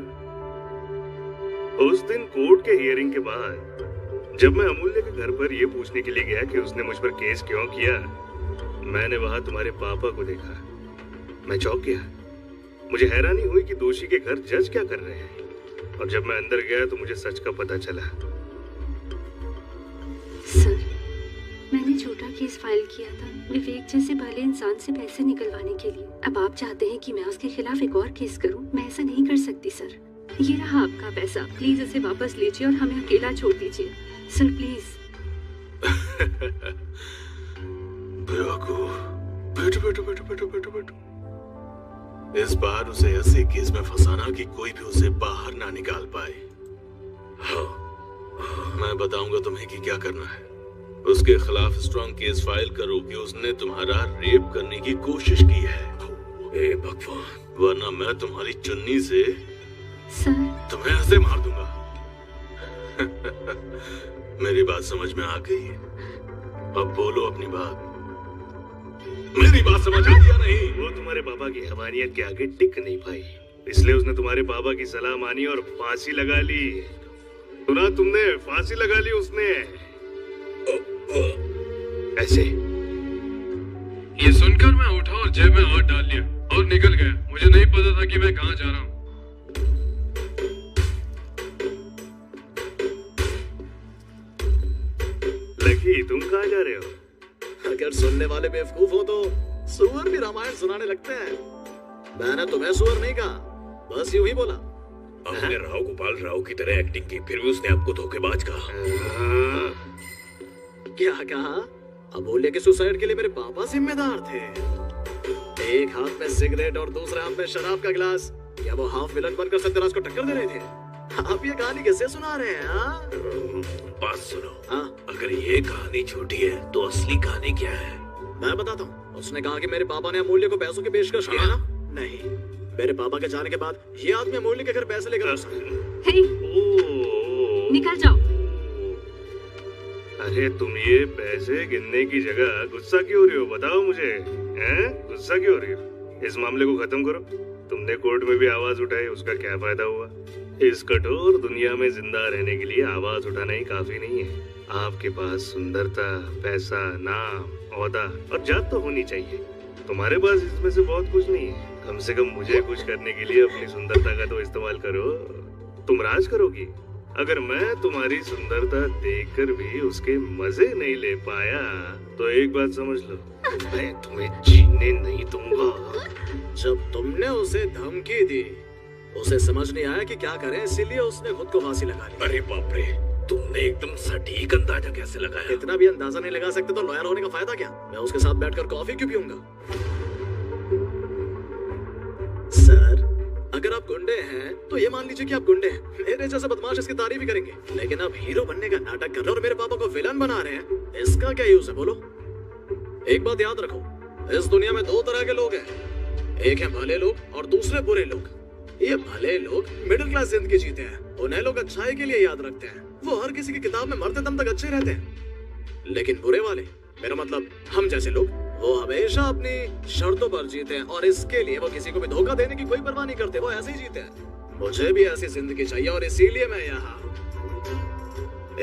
उस दिन कोर्ट के हियरिंग के बाद जब मैं अमूल्य के घर पर ये पूछने के लिए गया कि उसने मुझ पर केस क्यों किया, मैंने वहां तुम्हारे पापा को देखा। मैं चौंक गया। मुझे हैरानी हुई कि दोषी के घर जज क्या कर रहे हैं। और जब मैं अंदर गया तो मुझे सच का पता चला। सर, मैंने झूठा केस फाइल किया था विवेक जैसे भले इंसान से पैसे निकलवाने के लिए। अब आप चाहते हैं कि मैं उसके खिलाफ एक और केस करूं? मैं ऐसा नहीं कर सकती सर। ये रहा आपका पैसा, प्लीज इसे वापस लीजिए और हमें अकेला छोड़ दीजिए सर, प्लीज। बैठो बैठो बैठो बैठो बैठो बैठो। इस बार उसे ऐसे केस में फंसाना कि कोई भी उसे बाहर ना निकाल पाए। हाँ, मैं बताऊंगा तुम्हें कि क्या करना है। उसके खिलाफ स्ट्रॉन्ग केस फाइल करो कि उसने तुम्हारा रेप करने की कोशिश की है। हे भगवान, वरना मैं तुम्हारी चुन्नी से तुम्हें ऐसे मार दूंगा। मेरी बात समझ में आ गई? अब बोलो अपनी बात। मेरी बात समझ आ गया नहीं? वो तुम्हारे पापा की हमानियत के आगे टिक नहीं पाई, इसलिए उसने तुम्हारे पापा की सलाह मानी और फांसी लगा ली। सुना तुमने? फांसी लगा ली उसने। ऐसे ये सुनकर मैं उठा और जेब में हाथ डाल लिया और निकल गया। मुझे नहीं पता था कि मैं कहाँ जा रहा हूँ। लकी, तुम कहाँ जा रहे हो? अगर सुनने वाले बेवकूफ हो तो सुअर भी रामायण सुनाने लगते हैं। मैंने तुम्हें सुअर नहीं कहा, बस यूं ही बोला। आपने राव गोपाल राव की तरह एक्टिंग की, फिर भी उसने आपको धोखेबाज कहा। क्या कहा? अमूल्य के सुसाइड के लिए मेरे पापा जिम्मेदार थे। एक हाथ में सिगरेट और दूसरे हाथ में शराब का गिलास। क्या वो हाफ विलन बनकर सत्यराज को टक्कर दे रहे थे? आप ये कहानी कैसे सुना रहे हैं? बात सुनो। अगर ये कहानी झूठी है तो असली कहानी क्या है? मैं बताता हूँ। उसने कहा कि मेरे पापा ने अमूल्य को पैसों की पेशकश की है ना? नहीं, मेरे पापा के जाने के बाद ये आदमी अमूल्य के घर पैसे लेकर निकल जाओ। अरे तुम ये पैसे गिनने की जगह गुस्सा क्यों हो रही हो? बताओ मुझे, हैं? गुस्सा क्यों हो रही हो? इस मामले को खत्म करो। तुमने कोर्ट में भी आवाज उठाई, उसका क्या फायदा हुआ? इस कठोर दुनिया में जिंदा रहने के लिए आवाज उठाना ही काफी नहीं है। आपके पास सुंदरता, पैसा, नाम, ओहदा और जात तो होनी चाहिए। तुम्हारे पास इसमें से बहुत कुछ नहीं है। कम से कम मुझे खुश करने के लिए अपनी सुंदरता का तो इस्तेमाल करो। तुम राज करोगी। अगर मैं तुम्हारी सुंदरता देखकर भी उसके मजे नहीं ले पाया तो एक बात समझ लो, मैं तुम्हें जीने नहीं दूंगा। जब तुमने उसे धमकी दी, उसे समझ नहीं आया कि क्या करें, इसीलिए उसने खुद को फांसी लगा ली। अरे बाप रे, तुमने एकदम सटीक अंदाजा कैसे लगाया? इतना भी अंदाजा नहीं लगा सकते तो लॉयर होने का फायदा क्या? मैं उसके साथ बैठकर कॉफी क्यों पीऊंगा? सर, अगर आप गुंडे हैं तो ये मान लीजिए कि आप गुंडे हैं। मेरे जैसे बदमाश इसकी तारीफ भी करेंगे, लेकिन आप हीरो बनने का नाटक कर रहे हो और मेरे पापा को विलन बना रहे हैं। इसका क्या यूज है बोलो? एक बात याद रखो, इस दुनिया में दो तरह के लोग हैं, एक है भले लोग और दूसरे बुरे लोग। ये भले लोग मिडिल क्लास जिंदगी जीते हैं, उन्हें लोग अच्छाई के लिए याद रखते हैं, वो हर किसी की किताब में मरते दम तक अच्छे रहते हैं। लेकिन बुरे वाले, मेरा मतलब हम जैसे लोग, वो हमेशा अपनी शर्तों पर जीते हैं और इसके लिए वो किसी को भी धोखा देने की कोई परवाह नहीं करते, वो ऐसे ही जीते हैं। मुझे भी ऐसी जिंदगी चाहिए और इसीलिए मैं यहाँ हूँ।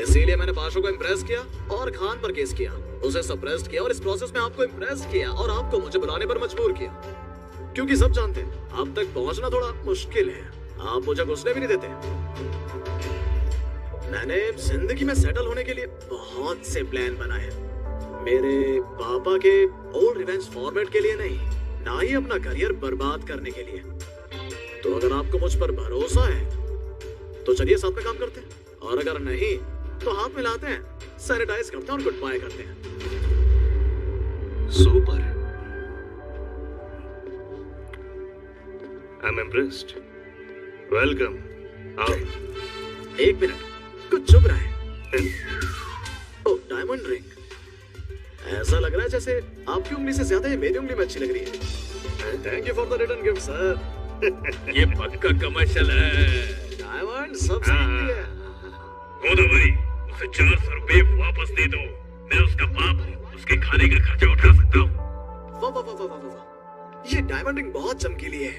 इसीलिए मैंने पाशो को इम्प्रेस किया और खान पर केस किया, उसे सप्रेस्ड किया और इस प्रोसेस में आपको इम्प्रेस किया और आपको मुझे बुलाने पर मजबूर किया, क्योंकि सब जानते हैं अब तक पहुंचना थोड़ा मुश्किल है, आप मुझे घुसने भी नहीं देते। मैंने जिंदगी में सेटल होने के लिए बहुत से प्लान बनाए, मेरे पापा के ओल्ड रिवेंज फॉर्मेट के लिए नहीं, ना ही अपना करियर बर्बाद करने के लिए। तो अगर आपको मुझ पर भरोसा है तो चलिए साथ में काम करते हैं, और अगर नहीं तो हाथ मिलाते हैं, सैनिटाइज करते हैं और गुड बाय करते हैं। Super. I am impressed. Welcome. आओ। एक मिनट, कुछ चुभ रहा है। ओह, डायमंड रिंग। ऐसा लग रहा है जैसे आपकी उंगली से ज्यादा ये मेरी उंगली में अच्छी लग रही है। Thank you for the return gift sir. ये पक्का कमर्शियल है। डायमंड सब सही है। गोदा भाई, उसे 400 रुपए वापस दे दो। मैं उसका बाप हूँ, उसके खाने का खर्चा उठा सकता हूँ। वाह वाह वाह वाह वाह, ये डायमंड रिंग बहुत चमकीली है।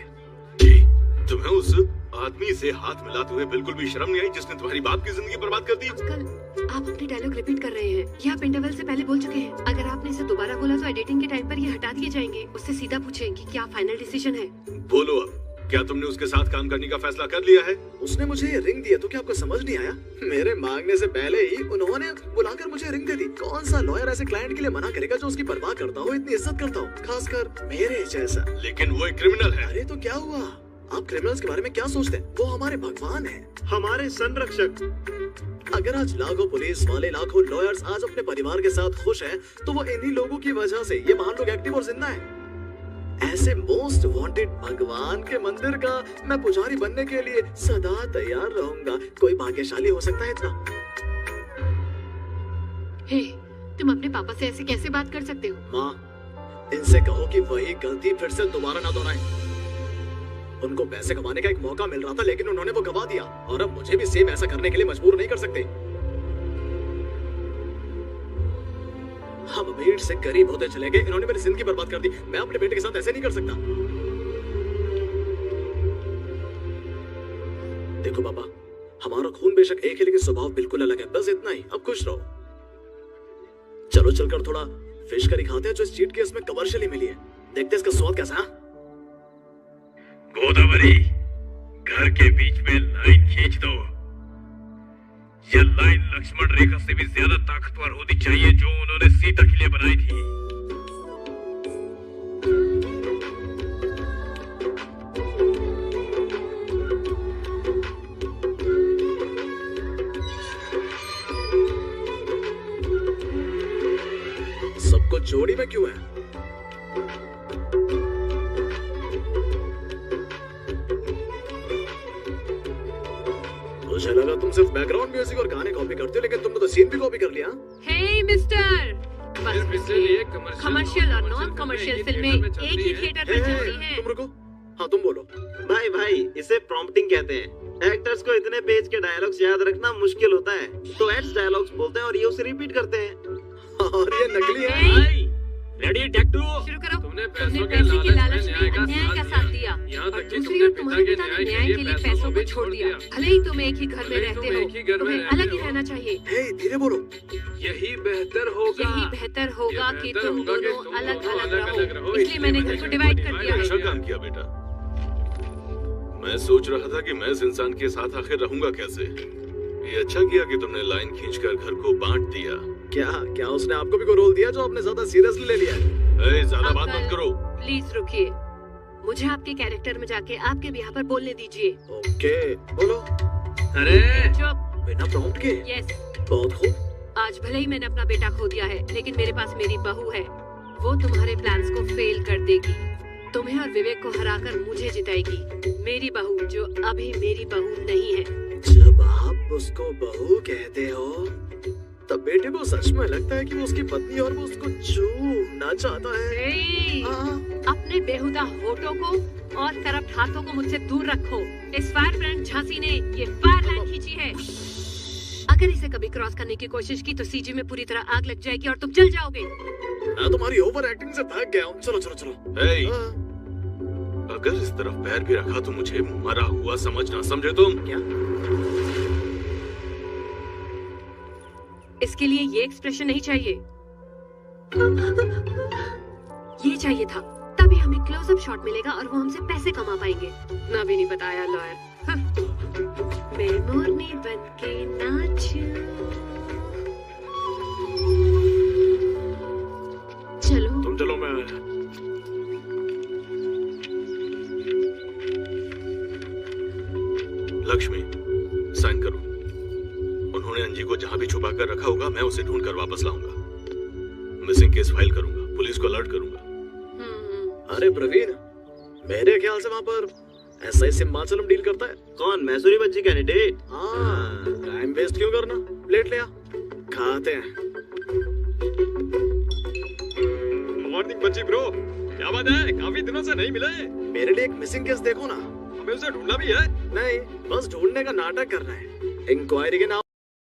तुम्हें उस आदमी से हाथ मिलाते हुए बिल्कुल भी शर्म नहीं आई जिसने तुम्हारी बाप की जिंदगी बर्बाद कर दी? अंकल, आप अपनी डायलॉग रिपीट कर रहे हैं, ये आप इंटरवल से पहले बोल चुके हैं। अगर आपने इसे दोबारा बोला तो एडिटिंग के टाइम पर ये हटा दिए जाएंगे। उससे सीधा पूछें कि क्या फाइनल डिसीजन है। बोलो अब, क्या तुमने उसके साथ काम करने का फैसला कर लिया है? उसने मुझे ये रिंग दिया तो क्या आपको समझ नहीं आया? मेरे मांगने से पहले ही उन्होंने बुलाकर मुझे रिंग दे दी। कौन सा लॉयर ऐसे क्लाइंट के लिए मना करेगा जो उसकी परवाह करता हो, इतनी इज्जत करता हो, खासकर मेरे जैसा। लेकिन वो एक क्रिमिनल है। अरे तो क्या हुआ? आप क्रिमिनल्स के बारे में क्या सोचते हैं? वो हमारे भगवान हैं, हमारे संरक्षक। अगर आज लाखों पुलिस वाले, लाखों लॉयर्स आज अपने परिवार के साथ खुश हैं, तो वो इन्हीं लोगों की वजह से ये महान लोग एक्टिव और जिंदा हैं। ऐसे मोस्ट वांटेड भगवान के मंदिर का मैं पुजारी बनने के लिए सदा तैयार रहूंगा। कोई भाग्यशाली हो सकता है इतना? हे, तुम अपने पापा से ऐसे कैसे बात कर सकते हो? माँ, इनसे कहो कि वही गलती फिर से दोबारा ना दोहराएं। उनको पैसे कमाने का एक मौका मिल रहा था, लेकिन उन्होंने वो गवा दिया, और अब मुझे भी सेम ऐसा करने के लिए मजबूर नहीं कर सकते। हम अमीर से गरीब होते चले गए, इन्होंने मेरी जिंदगी बर्बाद कर दी। मैं अपने बेटे के साथ ऐसे नहीं कर सकता। देखो पापा, हमारा खून बेशक एक है लेकिन स्वभाव बिल्कुल अलग है, बस इतना ही। अब खुश रहो। चलो चलकर थोड़ा फिश करी खाते हैं जो इस चीट केस में कमर्शियली मिली है। देखते हैं इसका स्वाद कैसा है। गोदावरी, घर के बीच में लाइन खींच दो। यह लाइन लक्ष्मण रेखा से भी ज्यादा ताकतवर होनी चाहिए जो उन्होंने सीता के लिए बनाई थी। सब कुछ जोड़ी में क्यों है? मुझे लगा तुम सिर्फ बैकग्राउंड म्यूजिक और गाने कॉपी करते हो, लेकिन तुमने तो सीन भी कॉपी कर लिया। हे मिस्टर, कमर्शियल और नॉन कमर्शियल फिल्में एक ही थिएटर में चलती हैं। तुम रुको। हाँ तुम बोलो। भाई इसे प्रॉम्प्टिंग कहते हैं। एक्टर्स को इतने पेज के डायलॉग्स याद रखना मुश्किल होता है, तो एड्स डायलॉग्स बोलते हैं और ये उसे रिपीट करते हैं। और ये नकली है। Ready take two. शुरू करो। तुमने पैसे के लालच में अन्याय का साथ दिया, और दूसरी ओर तुम्हारे पिता ने न्याय के लिए पैसों को छोड़ दिया। भले ही तुम एक ही घर में रहते हो, तुम्हें अलग ही रहना चाहिए। हे, धीरे बोलो। यही बेहतर होगा कि तुम दोनों अलग अलग रहो। इसलिए मैंने घर को डिवाइड कर दिया है। अच्छा काम किया बेटा। मैं सोच रहा था कि मैं इस इंसान के साथ आखिर रहूंगा कैसे। ये अच्छा किया कि तुमने लाइन खींचकर घर को बांट दिया। क्या उसने आपको भी कोई रोल दिया जो आपने ज्यादा सीरियसली ले लिया है? ज्यादा बात मत करो। प्लीज रुकिए, मुझे आपके कैरेक्टर में जाके आपके ब्याह पर बोलने दीजिए। ओके, बोलो। अरे चुप। बिना प्रॉम्प्ट के? यस। बहुत खूब। आज भले ही मैंने अपना बेटा खो दिया है, लेकिन मेरे पास मेरी बहू है। वो तुम्हारे प्लान्स को फेल कर देगी, तुम्हें और विवेक को हराकर मुझे जिताएगी। मेरी बहू जो अभी मेरी बहू नहीं है। जब आप उसको बहू कहते हो तब बेटे को सच में लगता है कि वो उसकी पत्नी और वो उसको चूमना चाहता है। अपने बेहुदा होठों को और करप्ट हाथों को मुझसे दूर रखो। इस फायर ब्रांड झांसी ने ये फायर लाइन खींची है। अगर इसे कभी क्रॉस करने की कोशिश की तो सीजी में पूरी तरह आग लग जाएगी और तुम जल जाओगे। मैं तुम्हारी ओवर एक्टिंग से थक गया हूँ। चलो चलो चलो। Hey, अगर इस तरफ पैर भी रखा तो मुझे मरा हुआ समझना, समझे तुम? क्या? इसके लिए ये एक्सप्रेशन नहीं चाहिए, ये चाहिए था। तभी हमें क्लोजअप शॉट मिलेगा और वो हमसे पैसे कमा पाएंगे। ना भी नहीं बताया लॉयर। मैं मोरनी बनके नाचूं। चलो तुम चलो, मैं आया। लक्ष्मी, साइन करो। उन्होंने अंजी को जहां भी छुपा कर रखा होगा मैं उसे ढूंढ कर वापस लाऊंगा। मिसिंग केस फाइल करूंगा, पुलिस को अलर्ट करूंगा। अरे प्रवीण, मेरे ख्याल से वहाँ पर एसआई सिंहाचलम डील करता है। कौन? मैसूरी बच्ची कैंडिडेट? हाँ, टाइम वेस्ट क्यों करना? प्लेट ले आ, खाते हैं। मॉर्निंग बच्ची ब्रो, क्या बात है? काफी दिनों से नहीं मिले। मेरे लिए एक मिसिंग केस देखो ना। हमें उसे ढूंढना भी है। नहीं, बस ढूंढने का नाटक करना है। इंक्वायरी के नाम